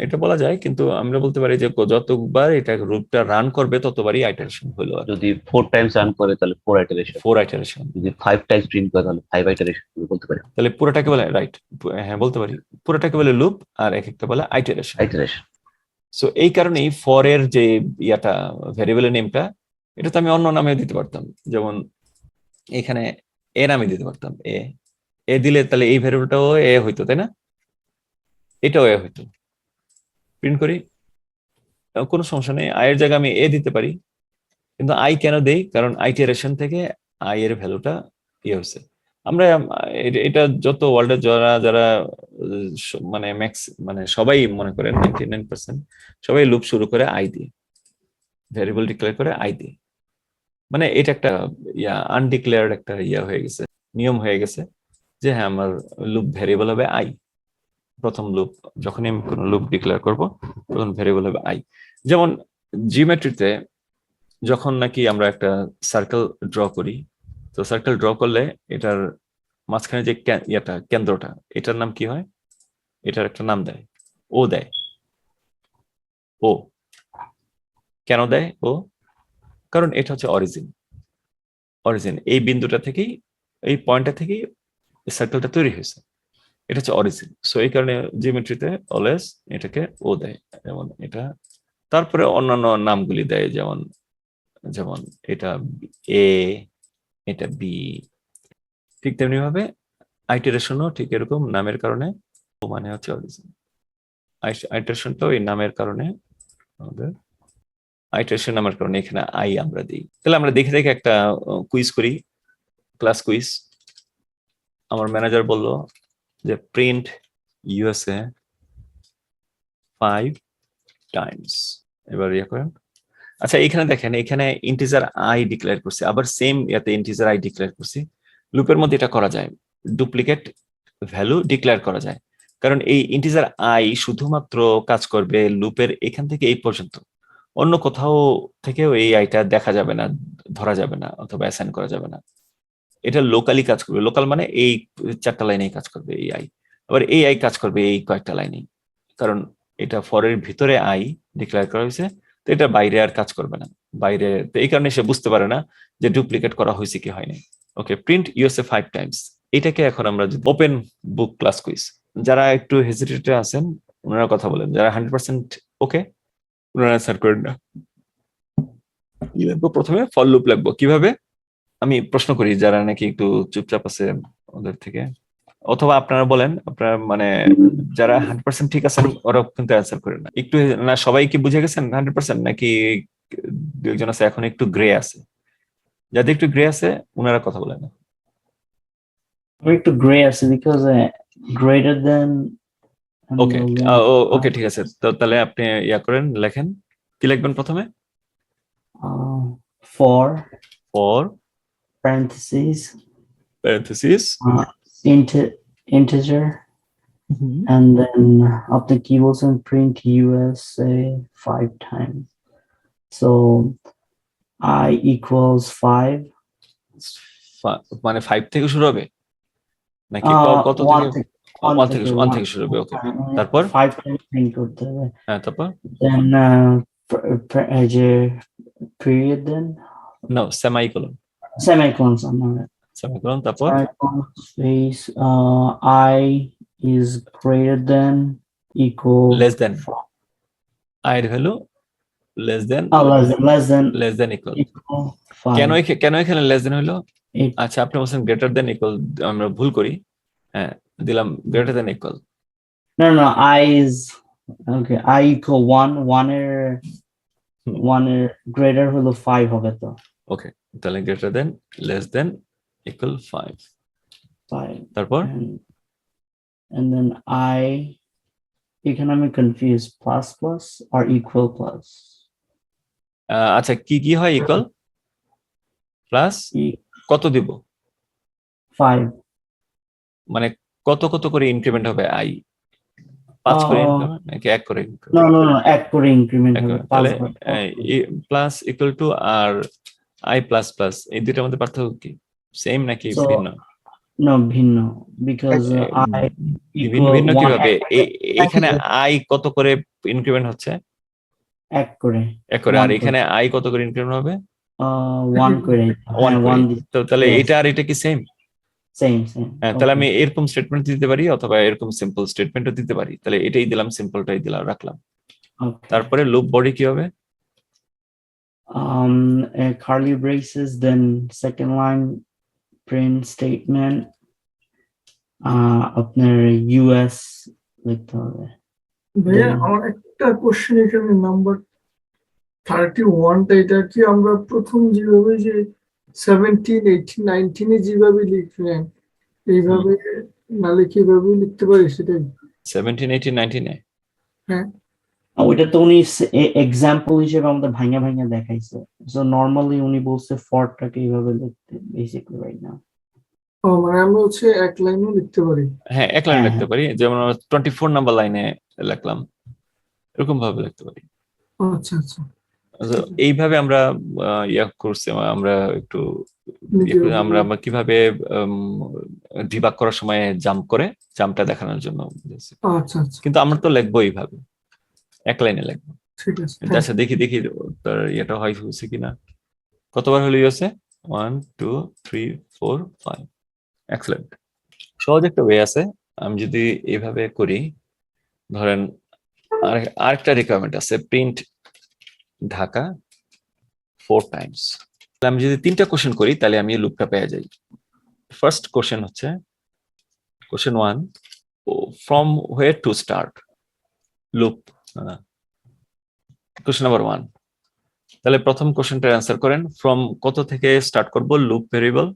Speaker 1: এটা বলা যায়, কিন্তু আমরা বলতে পারি যে যতবার এটা রুটটা রান করবে ততবারই আইটারেশন হলো।
Speaker 3: যদি 4 টাইমস রান করে তাহলে 4 আইটারেশন,
Speaker 1: 4 আইটারেশন।
Speaker 3: যদি 5 টাইমস প্রিন্ট করে তাহলে 5 আইটারেশন বলতে পারি।
Speaker 1: তাহলে পুরোটাকে বলে, রাইট, হ্যাঁ বলতে পারি, পুরোটাকে বলে লুপ আর এক একটা বলে আইটারেশন।
Speaker 3: আইটারেশন।
Speaker 1: সো এই কারণেই ফর এর যে ইয়াটা ভ্যারিয়েবলের নেমটা, এটা তো আমি অন্য নামে দিতে পারতাম, যেমন এখানে এ নামে দিতে পারতাম। এ দিলে তাহলে এই ভ্যারিয়েবলটাও এ হইতো, তাই না? এটাও এ হইতো। প্রিন্ট করি, কোনো সমস্যা নেই, আই এর জায়গায় আমি এ দিতে পারি। কিন্তু আই কেন দেই? কারণ আইটারেশন থেকে আই এর ভ্যালুটা হয়েছে। আমরা এটা যত ওয়ার্ল্ডের যারা যারা মানে ম্যাক্স মানে সবাই মনে করেন 99% সবাই লুপ শুরু করে আই দিয়ে, ভ্যারিয়েবল ডিক্লেয়ার করে আই দিয়ে। মানে এটা একটা আনডিক্লেয়ার্ড একটা হয়ে গেছে, নিয়ম হয়ে গেছে যে হ্যাঁ আমার লুপ ভ্যারিয়েবল হবে আই। প্রথম লুপ যখনই আমি কোনো লুপ ডিক্লেয়ার করব তখন ভ্যারিয়েবল হবে আই। যেমন জিওমেট্রিতে যখন নাকি আমরা একটা সার্কেল ড্র করি, তো সার্কেল ড্র করলে এটার মাঝখানে যে কেন্দ্রটা, এটার নাম কি হয়? এটার একটা নাম দেয়, ও দেয়। ও কেন দেয় ও? কারণ এটা হচ্ছে অরিজিন। অরিজিন এই বিন্দুটা থেকেই, এই পয়েন্টটা থেকেই সার্কেলটা তৈরি হয়েছে, এটা হচ্ছে অরিজিন। সো এই কারণে জিওমেট্রিতে অলওয়েজ এটাকে ও দেয়। যেমন এটা, তারপরে অন্যান্য নামগুলি দেয়, যেমন যেমন এটা এ, এটা বি। ঠিক তেমনি ভাবে আইটারেশনও ঠিক এরকম নামের কারণে ও মানে হচ্ছে অরিজিন। আইটারেশনটাও এই নামের কারণে, আমাদের আইটারেশন নামের কারণে এখানে আই আমরা দিই। তাহলে আমরা দেখে দেখে একটা কুইজ করি, ক্লাস কুইজ। আমার ম্যানেজার বলল যে প্রিন্ট ইউএসএ 5 টাইমস। এবার করেন। আচ্ছা এখানে দেখেন, এখানে ইন্টিজার আই ডিক্লেয়ার করছি, আবার সেম ইয়াতে ইন্টিজার আই ডিক্লেয়ার করছি। লুপের মধ্যে এটা করা যায়, ডুপ্লিকেট ভ্যালু ডিক্লেয়ার করা যায়। কারণ এই ইন্টিজার আই শুধুমাত্র কাজ করবে লুপের এখান থেকে এই পর্যন্ত, অন্য কোথাও থেকেও এই আইটা দেখা যাবে না, ধরা যাবে না, অথবা অ্যাসাইন করা যাবে না। এটা লোকালি কাজ করবে। লোকাল মানে এই 4টা লাইনেই কাজ করবে এই আই। আবার এই আই কাজ করবে এই কয়েকটা লাইনেই, কারণ এটা ফরের ভিতরে আই ডিক্লেয়ার করা হয়েছে, তো এটা বাইরে আর কাজ করবে না। বাইরে তো এই কারণে সে বুঝতে পারে না যে ডুপ্লিকেট করা হয়েছে কি হয়নি। ওকে, প্রিন্ট ইউএসএ 5 টাইমস, এটাকে এখন আমরা যদি ওপেন বুক ক্লাস কুইজ, যারা একটু হেজিটেটে আছেন ওনারা কথা বলেন, যারা 100% ওকে ওনারা অ্যান্সার করেন না। কি লিখবো প্রথমে? ফর লুপ লিখবো। কিভাবে? আমি প্রশ্ন করি যারা নাকি একটু চুপচাপ আছে ওদের থেকে, অথবা আপনারা বলেন, আপনারা মানে যারা 100% ঠিক আছেন ওরা কিন্তু অ্যান্সার করেন না। একটু না, সবাই কি বুঝে গেছেন 100% নাকি দুইজন আছে এখন একটু গ্রে আছে? যাদের একটু গ্রে আছে ওনারা কথা বলেন না।
Speaker 5: আমি একটু গ্রে আছে বিকজ গ্রেটার দেন।
Speaker 1: ওকে, ওকে ঠিক আছে। তো তাহলে আপনি করেন, লেখেন। কি লিখবেন প্রথমে?
Speaker 5: For
Speaker 1: for
Speaker 5: parentheses,
Speaker 1: parenthesis
Speaker 5: integer, and then up the keywords and print USA 5 times. So I equals 5.
Speaker 1: মানে 5 থেকে শুরু হবে নাকি কত
Speaker 5: One
Speaker 1: থেকে
Speaker 5: থেকে
Speaker 1: 1 থেকে 1 থেকে শুরু হবে, ওকে। তারপর
Speaker 5: 5 times print করতে হবে।
Speaker 1: হ্যাঁ, তারপর
Speaker 5: Then যে period, then
Speaker 1: no semicolon,
Speaker 5: semicolon,
Speaker 1: তারপর
Speaker 5: space, I is greater than equal
Speaker 1: less than, I এর value less than
Speaker 5: less than
Speaker 1: equal.
Speaker 5: equal 5.
Speaker 1: কেন এখানে লেস দেন হলো?
Speaker 5: It-
Speaker 1: আচ্ছা, আপনি বলছেন গ্রেটার দেন ইকুয়াল, আমরা ভুল করি। হ্যাঁ, দিলাম greater than equal.
Speaker 5: no, I is okay, I equal 1 এর
Speaker 1: হুম।
Speaker 5: 1 এর greater হলো 5 হবে তো
Speaker 1: ওকে, তাহলে greater than less than equal 5।
Speaker 5: 5,
Speaker 1: তারপর
Speaker 5: and then I এখানে আমি confused, plus or equal plus
Speaker 1: আচ্ছা, কি হয় ইকুয়াল প্লাস কত দিব,
Speaker 5: 5
Speaker 1: মানে কত করে ইনক্রিমেন্ট হবে আই? 5 করে increment নাকি 1 করে increment?
Speaker 5: no, 1 করে increment
Speaker 1: এক
Speaker 5: হবে
Speaker 1: করে। তাহলে
Speaker 5: 5
Speaker 1: প্লাস ইকুয়াল টু আর আই প্লাস প্লাস, এই দুইটার মধ্যে পার্থক্য কি? সেম নাকি
Speaker 5: So,
Speaker 1: ভিন্ন?
Speaker 5: no, ভিন্ন, because I
Speaker 1: ভিন্ন ভিন্ন
Speaker 5: equal
Speaker 1: কিভাবে?
Speaker 5: 1
Speaker 1: এখানে আই কত করে ইনক্রিমেন্ট হচ্ছে?
Speaker 5: 1 করে
Speaker 1: 1 করে। আর
Speaker 5: 1
Speaker 1: এখানে আই কত করে ইনক্রিমেন্ট হবে?
Speaker 5: 1 করে
Speaker 1: 1 করে।
Speaker 5: 1
Speaker 1: তো তাহলে
Speaker 5: Yes.
Speaker 1: এটা আর এটা কি সেম?
Speaker 5: same
Speaker 1: হ্যাঁ, তাহলে
Speaker 5: Okay.
Speaker 1: আমি এরকম স্টেটমেন্ট দিতে পারি অথবা এরকম সিম্পল স্টেটমেন্টও দিতে পারি। তাহলে এটাই দিলাম, সিম্পলটাই দিলাম, রাখলাম।
Speaker 5: Okay.
Speaker 1: তারপরে লুপ বডি কি হবে?
Speaker 5: Curly braces, then second line print statement, আপনার US লিখতে হবে।
Speaker 8: ভাইয়া
Speaker 5: Then-
Speaker 8: আমার একটা কোশ্চেন এখানে নাম্বার 31টা, এটা কি আমরা প্রথম যেভাবে যে 17, 18, 19 এ যেভাবে লিখলেন এইভাবে না লিখে এইভাবে লিখতে পারি সেটাই?
Speaker 1: 17, 18, 19 এ
Speaker 5: ওইটা তো উনি এক্সাম্পল হিসেবে আমাদের ভাঙা দেখাইছে, সো নরমালি উনি বলছে ফরটাকে এইভাবে লিখতে বেসিক্যালি রাইট নাও।
Speaker 8: ও মানে আমরা হচ্ছে এক লাইনও লিখতে পারি?
Speaker 1: হ্যাঁ, এক লাইন
Speaker 5: হ্যাঁ,
Speaker 1: লিখতে পারি, যেমন 24 নাম্বার লাইনে লিখলাম, এরকম ভাবে লিখতে পারি।
Speaker 8: আচ্ছা আচ্ছা,
Speaker 1: তো এইভাবে আমরা করছি, আমরা একটু আমরা কিভাবে ডিবাগ করার সময় জাম্পটা দেখানোর জন্য বুঝেছি।
Speaker 8: আচ্ছা আচ্ছা,
Speaker 1: কিন্তু আমরা তো লিখবো এইভাবে, এক লাইনে লিখবো।
Speaker 8: ঠিক আছে।
Speaker 1: আচ্ছা, দেখি তার এটা হয়েছে কিনা। কতবার হলো হয়েছে? 1 2 3 4 5। এক্সেলেন্ট। সহজ একটা ওয়ে আছে। আমি যদি এইভাবে করি, ধরেন আরেকটা রিকোয়ারমেন্ট আছে, প্রিন্ট ঢাকা 4 টাইমস। আমি যদি 3টা কোশ্চেন করি তাহলে আমি এই লুপটা পেয়ে যাই। ফার্স্ট কোশ্চেন হচ্ছে question 1, from where to start loop. Question number 1। তাহলে প্রথম কোশ্চেনটার অ্যান্সার করেন, ফ্রম কত থেকে স্টার্ট করব লুপ ভেরিয়েবল?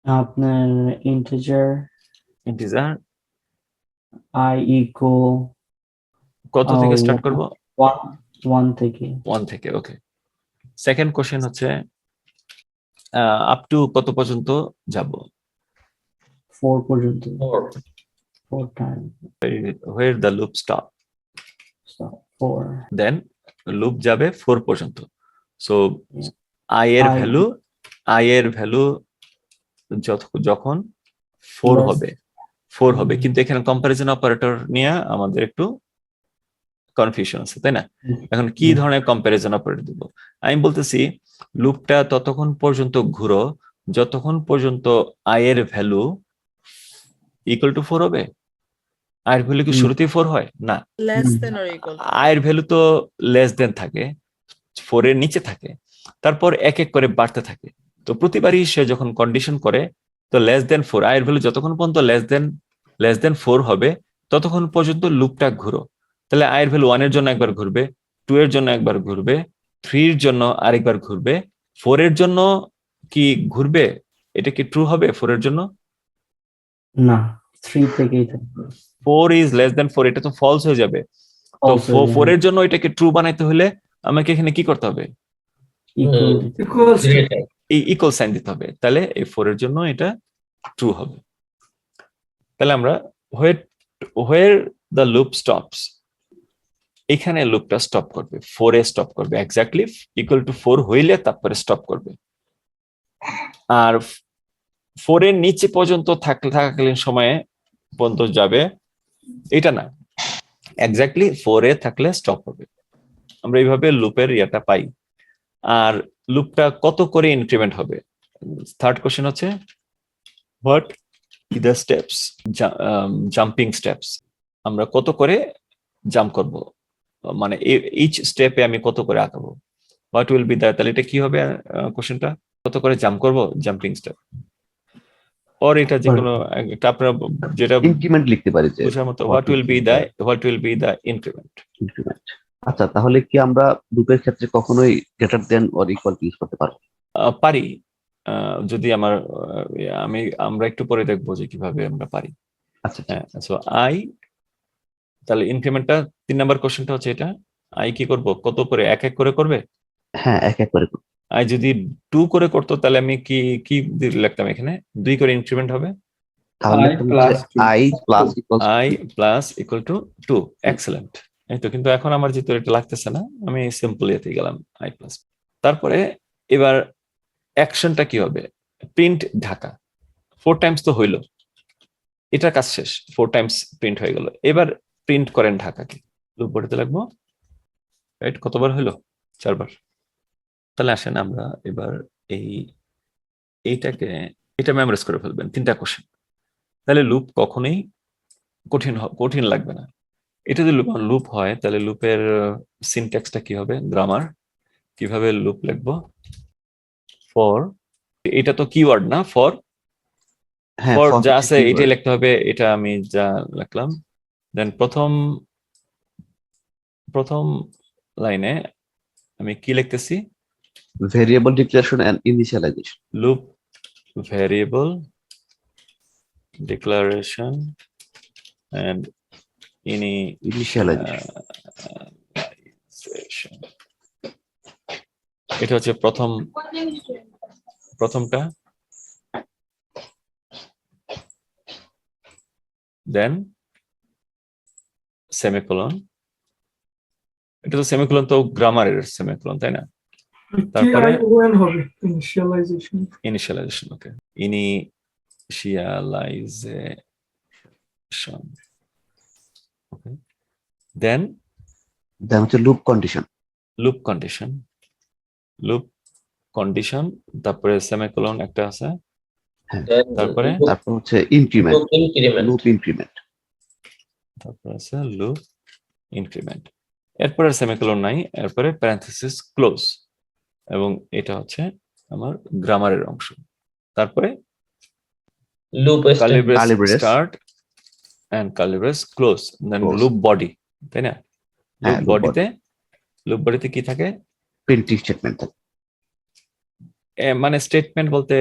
Speaker 5: আপনার ইন্টিজার I equal
Speaker 1: কত থেকে স্টার্ট করব?
Speaker 5: 1 থেকে
Speaker 1: 1 থেকে, ওকে। সেকেন্ড কোশ্চেন হচ্ছে আপ টু কত পর্যন্ত যাব?
Speaker 5: 4 পর্যন্ত,
Speaker 6: 4
Speaker 5: 4 time,
Speaker 1: where the loop stop?
Speaker 5: so 4
Speaker 1: then loop যাবে 4 পর্যন্ত। সো আই এর ভ্যালু যখন 4 হবে, কিন্তু এখানে কম্পারিজন অপারেটর নিয়ে আমাদের একটু কনফিউশন আছে, তাই না? এখন কি ধরনের কম্পারিজন অপারেটর দিব? আমি বলতেছি লুপটা ততক্ষণ পর্যন্ত ঘুরো যতক্ষণ পর্যন্ত আই এর ভ্যালু ইকুয়াল টু 4 হবে। আয়ের ভ্যালু কি শুরুতেই 4 হয়? না,
Speaker 9: less than or equal to.
Speaker 1: আয়ের ভ্যালু তো লেস দেন থাকে, 4 এর নিচে থাকে, তারপর এক এক করে বাড়তে থাকে। তো প্রতিবারই সে যখন কন্ডিশন করে, তো লেস দেন 4, আয়ের ভ্যালু যতক্ষণ পর্যন্ত লেস দেন 4 হবে ততক্ষণ পর্যন্ত লুপটা ঘুরো। তাহলে আয়ের ভ্যালু 1 এর জন্য একবার ঘুরবে, 2 এর জন্য একবার ঘুরবে, 3 এর জন্য আরেকবার ঘুরবে, 4 এর জন্য কি ঘুরবে? এটা কি ট্রু হবে 4 এর জন্য?
Speaker 5: না, 3 থেকেই থাকবে।
Speaker 1: 4 ইজ লেস দেন 4, এটা তো ফলস হয়ে যাবে। তো 4 এর জন্য এটাকে ট্রু বানাইতে হলে আমাকে এখানে কি করতে হবে?
Speaker 5: Equal
Speaker 8: ইকুয়ালস
Speaker 1: এই ইকুয়াল সাইন দিতে হবে, তাহলে এই 4 এর জন্য এটা ট্রু হবে। তাহলে আমরা হোয়ার দ্য লুপ স্টপস, এখানে লুপটা স্টপ করবে, 4 এ স্টপ করবে, এক্স্যাক্টলি ইকুয়াল টু 4 হইলে তারপরে স্টপ করবে। আর 4 এর নিচে পর্যন্ত থাকাকালীন সময়ে পর্যন্ত যাবে, এটা না, এক্স্যাক্টলি 4 এ থাকলে স্টপ হবে। আমরা এইভাবে লুপের ইয়েটা পাই। আর লুপটা কত করে ইনক্রিমেন্ট হবে? থার্ড কোশ্চেন হচ্ছে what the steps, jumping steps, আমরা কত করে জাম্প করব, মানে ইচ স্টেপে আমি কত করে আঁকাবো, হোয়াট উইল বি দ্য, তাহলে এটা কি হবে কোশ্চেনটা, কত করে জাম্প করব, জাম্পিং স্টেপ। ওর এটা যে কোনো একটা আপনারা যেটা
Speaker 3: ইনক্রিমেন্ট লিখতে পারি যে
Speaker 1: বোঝার মতো, what will be the increment.
Speaker 3: Increment. আচ্ছা, তাহলে কি আমরা লুপের ক্ষেত্রে কখনোই greater than or equal use করতে পারবো?
Speaker 1: পারি, যদি আমরা একটু পরে দেখবো যে কিভাবে আমরা পারি।
Speaker 3: আচ্ছা,
Speaker 1: হ্যাঁ, সো আই, তাহলে ইনক্রিমেন্টটা 3 নাম্বার কোশ্চেনটা হচ্ছে এটা, আই কি করব, কত করে, এক এক করে করবে।
Speaker 3: হ্যাঁ, এক এক করে করবো।
Speaker 1: আই যদি 2 করে করতো তাহলে আমি কি কি লিখতাম এখানে, 2 করে ইনক্রিমেন্ট হবে,
Speaker 3: তাহলে
Speaker 2: I plus 2.
Speaker 3: I plus equal
Speaker 1: I plus equal two 2। Excellent. এই তো, কিন্তু এখন আমার যেহেতু এটা লাগতেছে না, আমি সিম্পল ইয়েতে গেলাম, আই প্লাস। তারপরে এবার অ্যাকশনটা কি হবে, প্রিন্ট ঢাকা, 4 টাইমস তো হইলো, এটার কাজ শেষ, 4 টাইমস প্রিন্ট হয়ে গেল। এবার প্রিন্ট করেন ঢাকাকে, লুপ বডিতে লাগবো, রাইট, কতবার হইলো, 4 বার। তাহলে আসেন আমরা এবার এটা মেমোরাইজ করে ফেলবেন, 3টা কোশ্চেন। তাহলে লুপ কখনোই কঠিন লাগবে না। এটা যদি লুপ হয় তাহলে লুপের সিনট্যাক্সটা কি হবে, গ্রামার কিভাবে লুপ লিখবো, ফর, এটা তো কিওয়ার্ড না, ফর
Speaker 3: হ্যাঁ,
Speaker 1: ফর
Speaker 3: for
Speaker 1: যা
Speaker 3: হচ্ছে
Speaker 1: আছে
Speaker 3: keyword।
Speaker 1: এটাই লিখতে হবে, এটা আমি যা লিখলাম। দেন প্রথম লাইনে আমি কি লিখতেছি,
Speaker 3: variable declaration and initialization.
Speaker 1: Loop variable declaration and
Speaker 3: initialization.
Speaker 1: এটা হচ্ছে প্রথমটা। দেন সেমিকোলন, এটা তো সেমিকোলন তো গ্রামারের সেমিকোলন, তাই না? তারপরে
Speaker 8: KION হবে ইনিশিয়ালাইজেশন।
Speaker 1: ইনিশিয়ালাইজেশন, ওকে, ইনিশিয়ালাইজেশন, ওকে। দেন
Speaker 3: হচ্ছে লুপ কন্ডিশন।
Speaker 1: লুপ কন্ডিশন, তারপরে সেমিকোলন একটা আছে, তারপরে
Speaker 3: তারপর হচ্ছে ইনক্রিমেন্ট,
Speaker 6: ইনক্রিমেন্ট।
Speaker 3: Loop increment.
Speaker 1: তারপরে আছে লুপ ইনক্রিমেন্ট, এরপরে সেমিকোলন নাই, এরপরে প্যারেনথেসিস ক্লোজ, এবং এটা হচ্ছে আমার গ্রামারের অংশ। তারপরে
Speaker 6: loop
Speaker 1: curly brace
Speaker 3: curly brace
Speaker 1: start and curly brace close, then
Speaker 3: Close.
Speaker 1: loop body, তাই না?
Speaker 3: হ্যাঁ,
Speaker 1: লুপ বডিতে কি থাকে,
Speaker 3: প্রিন্টিং স্টেটমেন্ট থাকে।
Speaker 1: মানে স্টেটমেন্ট বলতে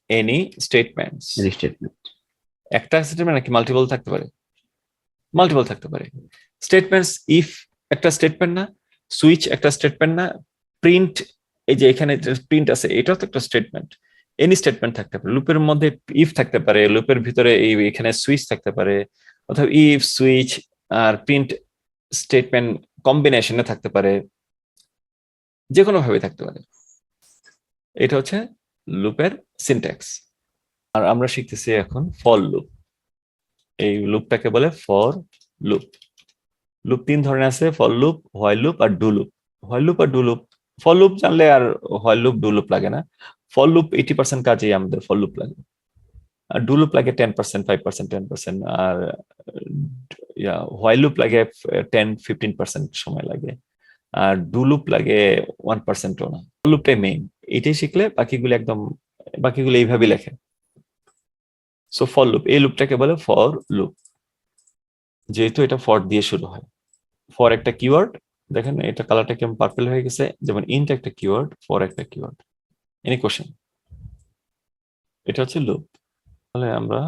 Speaker 1: এনি স্টেটমেন্টস,
Speaker 3: স্টেটমেন্ট
Speaker 1: একটা স্টেটমেন্ট নাকি মাল্টিপল থাকতে পারে, মাল্টিপল থাকতে পারে। স্টেটমেন্টস, ইফ একটা স্টেটমেন্ট না, সুইচ একটা স্টেটমেন্ট না, প্রিন্ট, এই যে এখানে প্রিন্ট আছে এটাও তো একটা স্টেটমেন্ট। এনি স্টেটমেন্ট থাকতে পারে, লুপের মধ্যে ইফ থাকতে পারে, লুপের ভিতরে এখানে সুইচ থাকতে পারে, অথবা ইফ, সুইচ আর প্রিন্ট স্টেটমেন্ট কম্বিনেশনে থাকতে পারে, যে কোনো ভাবে থাকতে পারে। এটা হচ্ছে লুপের সিনট্যাক্স। আর আমরা শিখতেছি এখন ফর লুপ। এই লুপটাকে বলে ফর লুপ। লুপ 3 ধরনের আছে, ফর লুপ, হোয়াইল লুপ আর ডু লুপ। হোয়াইল লুপ আর ডু লুপ, ফর লুপ জানলে আর হোয়াইল লুপ, ডু লুপ লাগে না। ফর লুপ 80% কাজেই আমাদের ফর লুপ লাগে, আর ডু লুপ লাগে 10%, 5%, 10%, আর হোয়াইল লুপ লাগে 10-15% সময় লাগে, আর ডু লুপ লাগে 1%ও না। ফর লুপটাই মেইন, এটাই শিখলে বাকিগুলো এইভাবে লেখে। সো ফর লুপ, এই লুপটাকে বলে ফর লুপ, যেহেতু এটা ফর দিয়ে শুরু হয়। ফর একটা কিওয়ার্ড, দেখেন এটা কালারটা কেমন পার্পল হয়ে গেছে, যেমন ইন্ট একটা কিওয়ার্ড, ফর একটা কিওয়ার্ড। Any question? এটা হচ্ছে লুপ। তাহলে আমরা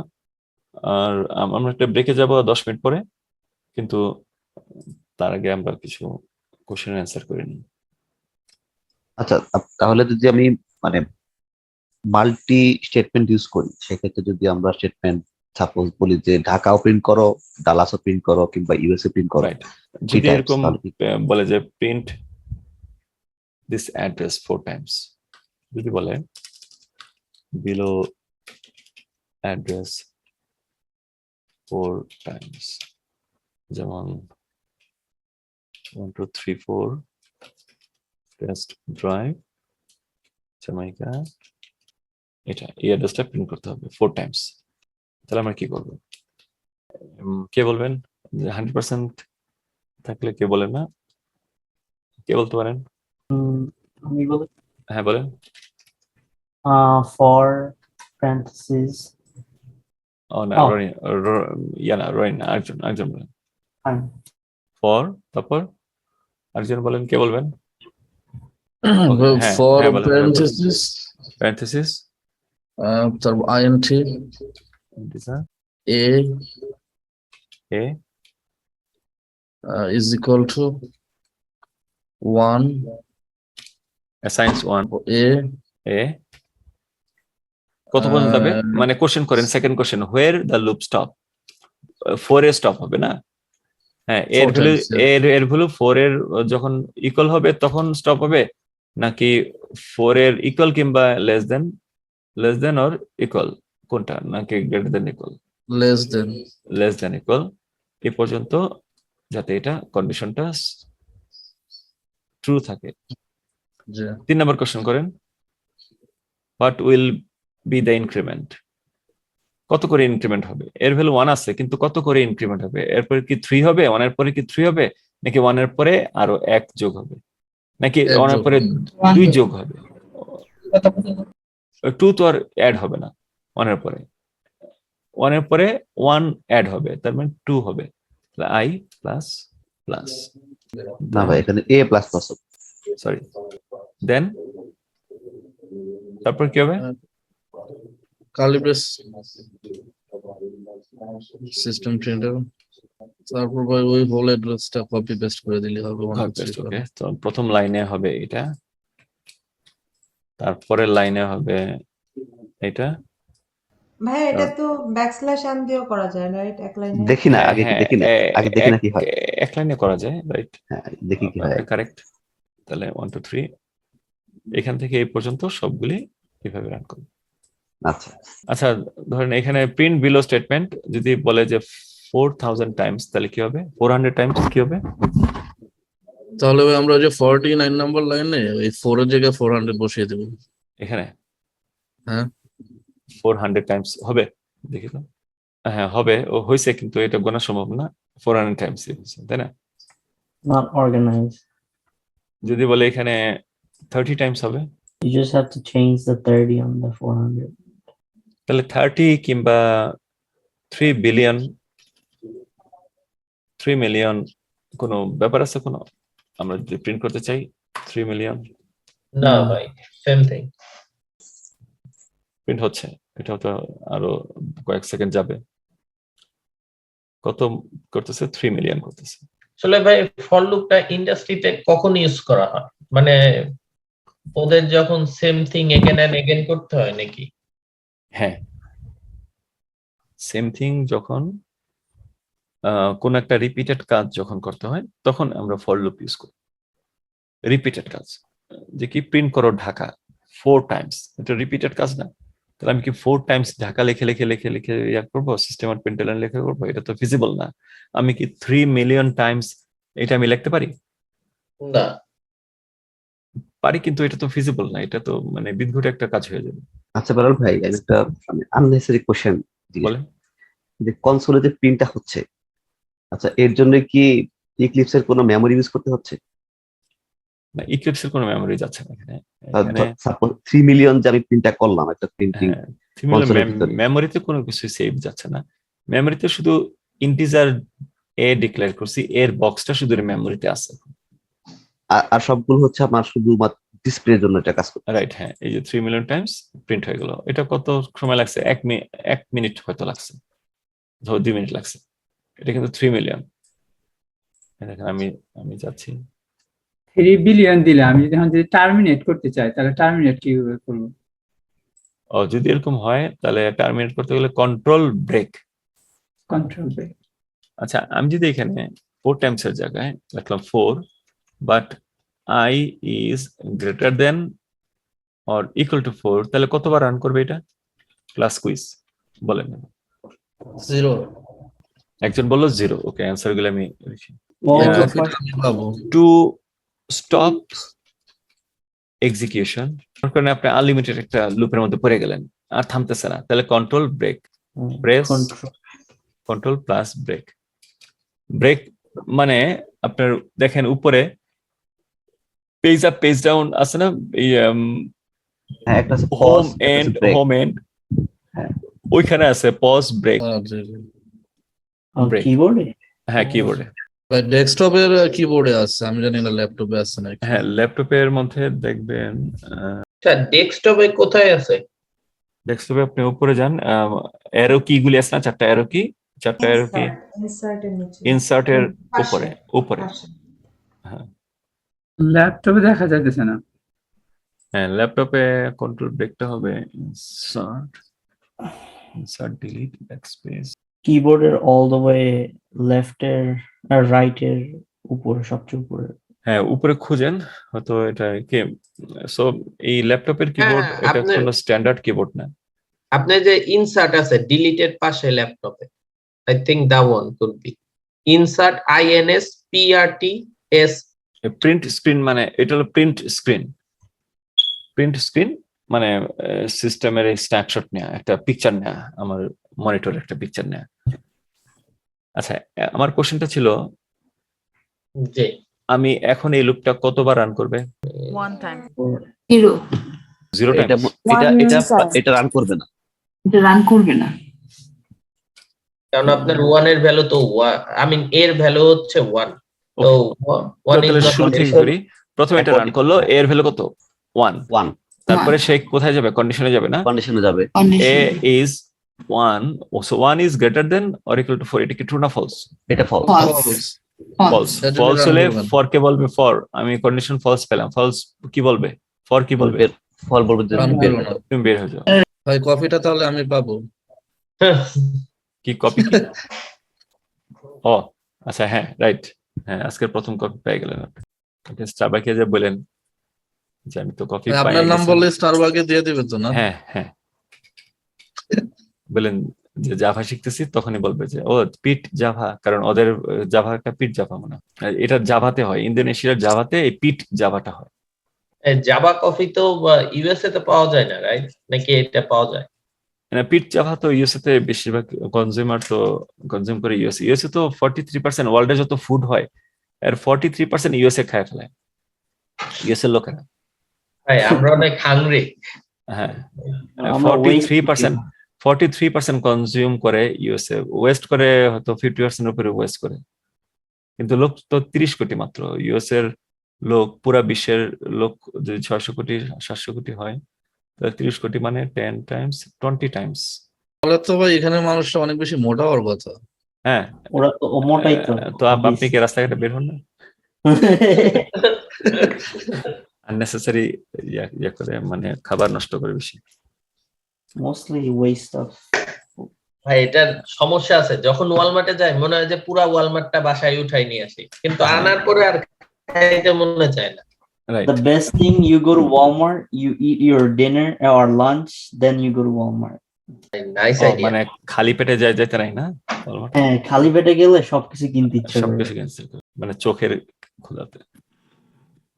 Speaker 1: একটা ব্রেকে যাব 10 মিনিট পরে, কিন্তু তার আগে আমরা কিছু কোশ্চেন অ্যান্সার করে নিই।
Speaker 3: আচ্ছা, তাহলে যদি আমি মানে মাল্টি স্টেটমেন্ট ইউজ করি, সেক্ষেত্রে যদি আমরা স্টেটমেন্ট সাপোজ বলি যে ঢাকাও প্রিন্ট করো, ডালাসও প্রিন্ট করো, কিংবা ইউএসএ প্রিন্ট করো,
Speaker 1: রাইট, যদি এরকম বলে যে প্রিন্ট দিস অ্যাড্রেস 4 টাইমস, যদি বলে বিলো অ্যাড্রেস 4 টাইমস, যেমন 1 2 3 4 টেস্ট ড্রাইভ জামাইকা, এটা এই অ্যাড্রেসটা প্রিন্ট করতে হবে 4 টাইমস। তাহলে আমরা কি করব? কে বলবেন? 100% থাকলে কে বলেন না? কে বলতে পারেন?
Speaker 5: আমি বলি
Speaker 1: হ্যাঁ বলেন।
Speaker 5: for parentheses
Speaker 1: ও না,
Speaker 5: Oh.
Speaker 1: রনি না, রনি না, আরেকজন বলেন।
Speaker 5: fine.
Speaker 1: ফর, তারপর আরেকজন বলেন, কে বলবেন? হ্যাঁ,
Speaker 9: for
Speaker 1: হ্যাঁ, বলেন,
Speaker 9: parenthesis
Speaker 1: প্যারেনথেসিস
Speaker 9: তারপর int a
Speaker 1: A
Speaker 9: is equal to 1
Speaker 1: অ্যাসাইন্স 1
Speaker 9: a
Speaker 1: এ কত পর্যন্ত যাবে? মানে কোশ্চেন করেন, second question, where the loop stop, 4 A stop হবে না? হ্যাঁ, এর
Speaker 9: 4
Speaker 1: ভ্যালু
Speaker 9: times, yeah.
Speaker 1: এর ভ্যালু 4 এর যখন ইকুয়াল হবে তখন স্টপ হবে, নাকি 4 এর ইকুয়াল কিংবা লেস দেন অর ইকুয়াল, কোনটা? নাকি greater than equal?
Speaker 9: less than
Speaker 1: equal এই পর্যন্ত, যাতে এটা কন্ডিশনটা ট্রু থাকে।
Speaker 9: yeah.
Speaker 1: 3 নম্বর কোশ্চেন করেন, what will be the increment, কত করে ইনক্রিমেন্ট হবে? এর ভ্যালু 1 আছে, কিন্তু কত করে ইনক্রিমেন্ট হবে? এরপরে কি 3 হবে? 1 এর পরে কি 3 হবে, নাকি 1 এর পরে আরো 1 যোগ হবে, নাকি
Speaker 9: এক
Speaker 1: 1 এর
Speaker 9: যোগ
Speaker 1: পরে
Speaker 7: হবে।
Speaker 1: 2 যোগ হবে? 2 তো আর অ্যাড হবে না 1 এর পরে, 1 এর পরে 1 অ্যাড হবে, তার মানে 2 হবে। I প্লাস প্লাস,
Speaker 3: না ভাই, এখানে এ প্লাস প্লাস।
Speaker 1: সরি, দেন তারপর কি হবে?
Speaker 9: curly brace system printer তারপর ভাই ওই হোল অ্যাড্রেসটা কপি পেস্ট করে দিলে হবে 1 2 3
Speaker 1: ওকে, তো প্রথম লাইনে হবে এটা, তারপরের লাইনে হবে এটা।
Speaker 10: ভাই এটা তো ব্যাকস্ল্যাশ এন দিয়েও করা যায় না, রাইট? এক লাইনে
Speaker 3: দেখি না, আগে কি দেখি না, আগে দেখি না কি হয়।
Speaker 1: এক লাইনে করা যায়, রাইট?
Speaker 3: হ্যাঁ, দেখি কি হয়।
Speaker 1: কারেক্ট। তাহলে 1 2 3 এখান থেকে এই পর্যন্ত সবগুলি এভাবে রান করব।
Speaker 3: আচ্ছা,
Speaker 1: আচ্ছা, ধরেন এখানে প্রিন্ট বিলো স্টেটমেন্ট যদি বলে যে 4000 টাইমস, তাহলে কি হবে? 400 টাইমস কি হবে?
Speaker 9: তাহলে ভাই আমরা যে 49 নাম্বার লাইনে ওই 4 এর জায়গায় 400 বসিয়ে দেব।
Speaker 1: এখানে
Speaker 9: হ্যাঁ
Speaker 1: 400 টাইমস হবে, দেখি তো। হ্যাঁ হবে, ও হয়েছে, কিন্তু এটা গোনা সম্ভব না, 400 টাইমস হয়েছে, তাই না?
Speaker 5: Not organized.
Speaker 1: যদি বলে এখানে 30 টাইমস হবে,
Speaker 5: You just have to change the 30 on the 400.
Speaker 1: তাহলে 30 কিংবা 3 বিলিয়ন 3 মিলিয়ন কোনো ব্যাপার আছে? কোনো আমরা যদি প্রিন্ট করতে চাই 3 মিলিয়ন,
Speaker 6: না ভাই, সেম থিং।
Speaker 1: প্রিন্ট হচ্ছে, এটাও তো আরো কয়েক সেকেন্ড যাবে। কত করতেছে? 3 মিলিয়ন করতেছে।
Speaker 6: আসলে ভাই ফর লুপটা ইন্ডাস্ট্রিতে কখন ইউজ করা হয়? মানে ওদের যখন same thing again and again করতে হয় নাকি?
Speaker 1: হ্যাঁ, সেম থিং যখন কোন একটা রিপিটেড কাজ যখন করতে হয় তখন আমরা ফর লুপ ইউজ করি। রিপিটেড কাজ, যে কি প্রিন্ট করো ঢাকা 4 টাইমস, এটা রিপিটেড কাজ না? তাহলে আমি কি 4 টাইমস ঢাকা লিখে লিখে লিখে লিখে ইয়া করবো, সিস্টেম আর প্রিন্ট লাইন লিখে করবো? এটা তো ফিজিবল না। আমি কি 3 মিলিয়ন টাইমস এটা আমি লিখতে পারি?
Speaker 6: না
Speaker 1: পারি, কিন্তু এটা তো ফিজিবল না, এটা তো মানে বিদঘুটে একটা কাজ হয়ে যাবে।
Speaker 3: আচ্ছা বেলাল ভাই, আমি একটা আননেসেসারি কোশ্চেন
Speaker 1: বলেন।
Speaker 3: যে কনসোলে যে প্রিন্টটা হচ্ছে, আচ্ছা এর জন্য কি ইক্লিপসের কোনো মেমরি ইউজ করতে হচ্ছে?
Speaker 1: না, ইক্লিপসের কোনো মেমরি যাচ্ছে না এখানে।
Speaker 3: সাপোজ 3 মিলিয়ন যে আমি প্রিন্টটা করলাম একটা প্রিন্টিং,
Speaker 1: মেমরিতে কোনো কিছু সেভ যাচ্ছে না। মেমরিতে শুধু ইন্টিজার এ ডিক্লেয়ার করছি, এর বক্সটা শুধু মেমরিতে আছে।
Speaker 3: আর সবগুলো হচ্ছে আমার শুধুমাত্র ডিসপ্লের জন্য এটা কাজ করছে,
Speaker 1: রাইট? হ্যাঁ, এই যে 3 মিলিয়ন টাইমস প্রিন্ট হয়ে গেল। এটা কত সময় লাগছে? 1 মিনিট হয়তো লাগছে, ধরো 2 মিনিট লাগছে। এটা কিন্তু 3 মিলিয়ন। দেখেন আমি যাচ্ছি,
Speaker 2: 3 বিলিয়ন দিলে আমি যদি টার্মিনেট করতে চাই তাহলে টার্মিনেট কিভাবে করবো?
Speaker 1: ও যদি এরকম হয় তাহলে টার্মিনেট করতে গেলে কন্ট্রোল ব্রেক।
Speaker 2: Control break.
Speaker 1: আচ্ছা আমি যদি এখানে 4 টাইমস এর জায়গায় লিখলাম 4 but I is greater than or equal to 4 তাহলে কতবার রান করবে এটা? ক্লাস কুইজ বলেন।
Speaker 9: 0
Speaker 1: একজন বললো 0। ওকে অ্যান্সার গুলো আমি লিখি।
Speaker 5: What
Speaker 1: Yeah.
Speaker 5: was the
Speaker 9: কপিটা
Speaker 5: question?
Speaker 9: আমি পাবো।
Speaker 1: টু স্টপ এক্সিকিউশন কারণে আপনি আনলিমিটেড একটা লুপের মধ্যে পড়ে গেলেন আর থামতেছে না, তাহলে control break, press
Speaker 5: Control.
Speaker 1: Control plus break. Break মানে আপনার দেখেন উপরে পেজ আপ পেজ ডাউন আছে না, এই
Speaker 3: হ্যাঁ একটা আছে
Speaker 1: হোম
Speaker 3: pause, একটা
Speaker 1: এন্ড
Speaker 3: আছে break।
Speaker 1: হোম এন্ড,
Speaker 3: হ্যাঁ।
Speaker 1: ওইখানে আছে পজ ব্রেক।
Speaker 9: জি, জি।
Speaker 1: Break.
Speaker 5: Keyboard?
Speaker 1: হ্যাঁ কিবোর্ডে,
Speaker 9: ভাই ডেস্কটপের কিবোর্ডে আছে, আমি জানি না ল্যাপটপে আছে নাকি।
Speaker 1: হ্যাঁ ল্যাপটপের মধ্যে দেখবেন।
Speaker 6: আচ্ছা ডেস্কটপে কোথায় আছে?
Speaker 1: ডেস্কটপে আপনি উপরে যান, অ্যারো কি গুলি আছে না, চারটা অ্যারো কি, চারটা অ্যারো কি
Speaker 10: ইনসার্টের নিচে
Speaker 1: ইনসার্টের
Speaker 10: পাশে,
Speaker 1: উপরে উপরে।
Speaker 10: পাশে।
Speaker 1: হ্যাঁ
Speaker 2: ল্যাপটপে দেখা যাইতেছে না।
Speaker 1: হ্যাঁ ল্যাপটপে কন্ট্রোল ব্রেকটা হবে insert, insert delete backspace.
Speaker 5: Keyboard all the way left আর right এর উপরে, সবচেয়ে উপরে।
Speaker 1: হ্যাঁ উপরে খুঁজেন, হয়তো এটা কি। সো এই ল্যাপটপের কিবোর্ড
Speaker 6: হ্যাঁ,
Speaker 1: এটা
Speaker 6: আপনার-
Speaker 1: কোনো স্ট্যান্ডার্ড কিবোর্ড না।
Speaker 6: আপনার যে ইনসার্ট আছে ডিলিটের পাশে ল্যাপটপে, I think the one could be insert INSPRTS।
Speaker 1: Print screen মানে এটা হলো প্রিন্ট স্ক্রিন। প্রিন্ট স্ক্রিন মানে সিস্টেমের এই স্ন্যাপশট নেওয়া, একটা পিকচার নেওয়া, আমার মনিটরে একটা পিকচার নেওয়া। আচ্ছা আমার কোশ্চেনটা ছিল
Speaker 6: জি
Speaker 1: আমি এখন এই লুপটা কতবার রান করবে?
Speaker 4: 1 time.
Speaker 7: 0
Speaker 1: 0
Speaker 3: এটা
Speaker 1: টাইমস।
Speaker 3: এটা
Speaker 4: One
Speaker 3: এটা
Speaker 4: side.
Speaker 3: এটা রান করবে না।
Speaker 7: এটা রান করবে না।
Speaker 6: কারণ আপনার ওয়ান এর ভ্যালু তো আই মিন এর ভ্যালু হচ্ছে 1, তো 1
Speaker 1: তাহলে
Speaker 6: ইজ
Speaker 1: শুরু থেকে করি। প্রথমে এটা রান করলো, এর ভ্যালু কত? 1।
Speaker 3: 1
Speaker 1: তারপরে সে কোথায় যাবে? কন্ডিশনে যাবে না?
Speaker 3: কন্ডিশনে যাবে।
Speaker 1: A
Speaker 7: condition
Speaker 1: is 1, so 1 is greater than or equal to 4, এটা কি ট্রু না ফলস?
Speaker 3: এটা false।
Speaker 7: False
Speaker 1: false.
Speaker 9: এর জন্য
Speaker 1: ফলস
Speaker 9: run
Speaker 1: হলে
Speaker 9: করবেন।
Speaker 1: ফর কে বলবে ফর, আমি কন্ডিশন ফলস পেলাম, ফলস কি বলবে? ফর কি বলবে?
Speaker 3: ফল বলবে যে
Speaker 9: রান
Speaker 3: বের
Speaker 9: করবে
Speaker 3: হয়ে
Speaker 9: না।
Speaker 3: যাও।
Speaker 1: তুমি বের হয়ে যাও।
Speaker 9: ভাই কপিটা তাহলে আমি পাবো।
Speaker 1: কি কপি কি? ও আচ্ছা হ্যাঁ রাইট, হ্যাঁ আজকের প্রথম কপি পেয়ে গেলেন আপনি। ওকে স্টারবাকে যে বলেন যে আমি তো কপি
Speaker 9: ভাই,
Speaker 1: পাই
Speaker 9: আপনার নাম বললে স্টারবাকে দিয়ে দিবে তো না?
Speaker 1: হ্যাঁ হ্যাঁ বলেন যে জাভা শিখতেছি, তখনই বলবে যে ও পিট জাভা, কারণ ওদের জাভাটা পিট জাভা মনে হয়। আর এটা জাভাতে হয়, ইন্দোনেশিয়ার জাভাতে এই পিট জাভাটা হয়।
Speaker 6: জাভা কফি তো ইউএসএ তে পাওয়া যায় না, রাইট? নাকি এটা পাওয়া যায়?
Speaker 1: পিট জাভা তো ইউএসএ তে বেশিরভাগ কনজিউমার তো কনজিউম করে ইউএসএ। ইউএসএ তো 43% ওয়ার্ল্ডে যত ফুড হয় এর 43% ইউএসএ খায় ফেলায়, ইউএসএ লোকেরা।
Speaker 6: ভাই আমরা অনেক হাংরি।
Speaker 1: হ্যাঁ
Speaker 5: আমরা waste
Speaker 1: 43% কনজিউম করে ইউএসএ, ওয়েস্ট করে হয়তো 50% উপরে ওয়েস্ট করে। কিন্তু লোক তো 30 কোটি মাত্র। ইউএস এর লোক, পুরা বিশ্বের লোক যদি 600 কোটি 700 কোটি হয়, তাহলে 30 কোটি মানে 10 টাইমস 20 টাইমস।
Speaker 9: তাহলে তো ভাই এখানে মানুষটা অনেক বেশি মোটা হওয়ার কথা।
Speaker 1: হ্যাঁ
Speaker 5: ওরা তো মোটাই তো।
Speaker 1: তো আপনি কি রাস্তাঘাটে বের হন না? আননেসেসারি ইয়া করে, মানে খাবার নষ্ট করে বেশি।
Speaker 5: Mostly waste of.
Speaker 6: ভাই এটার সমস্যা আছে, যখন ওয়ালমার্টে যাই মনে হয় যে পুরা ওয়ালমার্টটা বাসায় উঠাই নিয়ে আসি, কিন্তু আনার পরে আর খাইতে মনে চায় না।
Speaker 1: Right.
Speaker 5: The best thing, you go to Walmart, you eat your dinner or lunch, then you go to Walmart.
Speaker 6: Nice idea.
Speaker 1: মানে খালি পেটে যাইতে নাই না,
Speaker 5: হ্যাঁ, খালি পেটে গেলে সবকিছু কিনতে ইচ্ছা করে।
Speaker 1: সবকিছু ক্যান্সেল করে, মানে চোখের খোলাতে।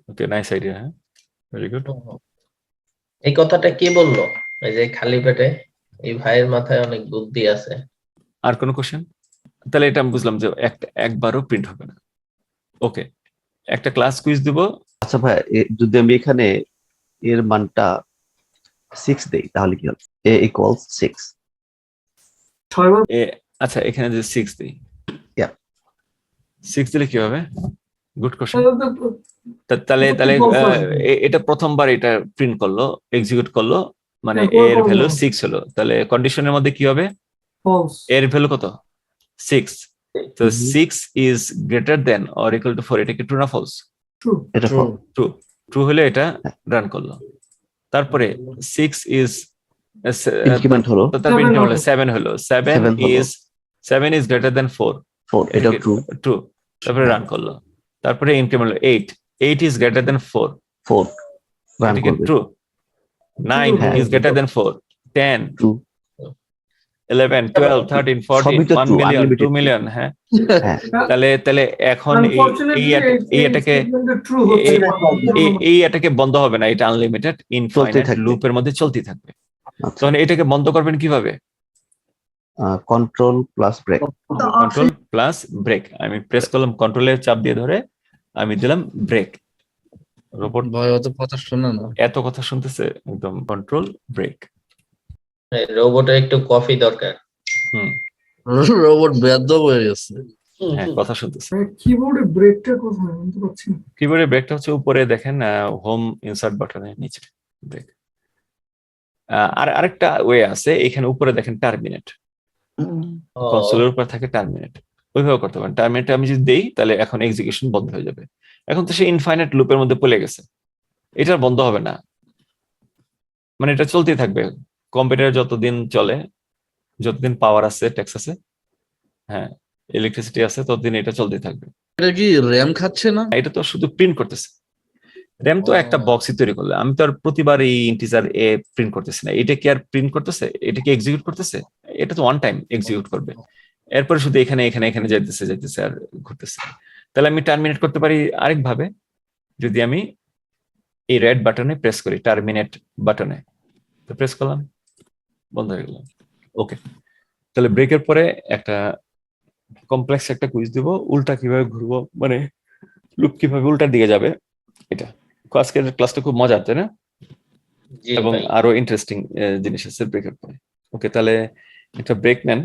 Speaker 1: ওকে নাইস আইডিয়া, হ্যাঁ ভেরি গুড।
Speaker 6: এই কথাটা কে বললো? এই যে খালি পেটে, এই ভাইয়ের মাথায় অনেক বুদ্ধি আছে।
Speaker 1: আর কোনো কোশ্চেন? তাহলে এটা আমি বুঝলাম যে একবারও প্রিন্ট হবে না। ওকে একটা ক্লাস কুইজ দিব।
Speaker 3: আচ্ছা ভাই, যদি আমি এখানে এর মানটা 6 দেই তাহলে কি হবে? a equals 6।
Speaker 8: 6বার
Speaker 1: আচ্ছা এখানে যে 6 দিই,
Speaker 3: Yeah.
Speaker 1: 6 দিলে কি হবে? Good question.
Speaker 8: তাহলে তো
Speaker 1: তাহলে তাহলে
Speaker 8: false আসবে।
Speaker 1: এটা প্রথমবার এটা প্রিন্ট করলো, এক্সিকিউট করলো, মানে
Speaker 8: হ্যাঁ,
Speaker 1: এর
Speaker 8: করবো।
Speaker 1: ভ্যালু 6 হলো। তাহলে কন্ডিশনের মধ্যে কি হবে?
Speaker 8: false
Speaker 1: এর ভ্যালু কত? 6। তো 6 is greater than or equal two 4, এটা কি ট্রু না ফলস?
Speaker 8: ট্রু।
Speaker 3: এটা
Speaker 9: True.
Speaker 1: ট্রু ট্রু হলে এটা রান করলো, তারপরে 6 ইজ
Speaker 3: ইনক্রিমেন্ট হলো
Speaker 1: তারপরে
Speaker 8: 7
Speaker 1: increment হলো
Speaker 8: হলো।
Speaker 1: 7 হলো 7
Speaker 3: 7 হলো।
Speaker 1: ইজ গ্রেটার দেন 4,
Speaker 3: 4 এটা ট্রু।
Speaker 1: ট্রু, তারপরে রান করলো, তারপরে ইনক্রিমেন্ট হলো 8 ইজ গ্রেটার দেন 4,
Speaker 3: 4 রান
Speaker 1: এটা কি
Speaker 3: করবে।
Speaker 1: ট্রু? 9
Speaker 3: হ্যাঁ।
Speaker 1: Is greater than 4, 10
Speaker 3: true.
Speaker 1: 11 12 13 14
Speaker 3: সবই তো
Speaker 1: 1
Speaker 3: true,
Speaker 1: মিলিয়ন 2
Speaker 3: unlimited
Speaker 1: মিলিয়ন। হ্যাঁ,
Speaker 3: হ্যাঁ
Speaker 1: তাহলে এখন
Speaker 8: আনফরচুনেটলি
Speaker 1: এই এটাকে
Speaker 8: ট্রু হচ্ছে না।
Speaker 1: এই এটাকে বন্ধ হবে না, এটা আনলিমিটেড ইনফাইনাইট
Speaker 3: থাকবে।
Speaker 1: লুপের মধ্যে চলতেই থাকবে।
Speaker 3: আচ্ছা,
Speaker 1: তখন এটাকে বন্ধ করবেন কিভাবে?
Speaker 3: Control plus break.
Speaker 1: Control plus break, আমি প্রেস করলাম, কন্ট্রোলের চাপ দিয়ে ধরে আমি দিলাম ব্রেক। রোবট
Speaker 9: ভাই অত কথা শোনে না।
Speaker 1: এত কথা শুনতেছে, একদম কন্ট্রোল ব্রেক।
Speaker 6: রোবটের একটু কফি দরকার।
Speaker 1: হুম,
Speaker 9: রোবট ব্যর্থ হয়ে গেছে।
Speaker 1: হ্যাঁ কথা শুনতেছে।
Speaker 8: কিবোর্ডে ব্রেকটা কোথায় বুঝতে পারছি না।
Speaker 1: কিবোর্ডে ব্রেকটা হচ্ছে উপরে দেখেন, হোম ইনসার্ট বাটনের নিচে ব্রেক। আর আরেকটা ওয়ে আছে, এখানে উপরে দেখেন টার্মিনেট, কনসোলের উপর থাকে টার্মিনেট, ওইভাবে করতে পারেন। টার্মিনেট আমি যদি দেই তাহলে এখন এক্সিকিউশন বন্ধ হয়ে যাবে। এখন তো সে ইনফাইনাইট লুপের মধ্যে পড়ে গেছে, এটা বন্ধ হবে না, মানে এটা চলতেই থাকবে। কম্পিউটার যতদিন চলে, যতদিন পাওয়ার আছে, ট্যাক্স আছে, হ্যাঁ ইলেকট্রিসিটি আছে, ততদিন এটা চলতেই থাকবে।
Speaker 9: এটা কি র্যাম খাচ্ছে না?
Speaker 1: এটা তো শুধু প্রিন্ট করতেছে, র্যাম তো একটা বক্সই তৈরি করলে, আমি তো আর প্রতিবার এই ইন্টিজার এ প্রিন্ট করতেছি না। এটা কি আর প্রিন্ট করতেছে? এটা কি এক্সিকিউট করতেছে? এটা তো ওয়ান টাইম এক্সিকিউট করবে, এরপরে শুধু এখানে এখানে এখানে যাইতেছে আর ঘুরতেছে। তাহলে আমি টার্মিনেট করতে পারি আরেক ভাবে, যদি আমি এই রেড বাটনে প্রেস করি, টার্মিনেট বাটনে তো প্রেস করলাম, বন্ধ হয়ে গেল। ওকে, তাহলে ব্রেকের পরে একটা কমপ্লেক্স একটা কুইজ দিব, উল্টা কিভাবে ঘুরবো, মানে লুপ কিভাবে উল্টার দিকে যাবে। এটা আজকের ক্লাসটা খুব মজার, তাই না?
Speaker 6: জি
Speaker 1: এবং
Speaker 6: ভাই।
Speaker 1: আরো ইন্টারেস্টিং জিনিস আছে ব্রেকের পরে। ওকে, তাহলে একটা ব্রেক নেন।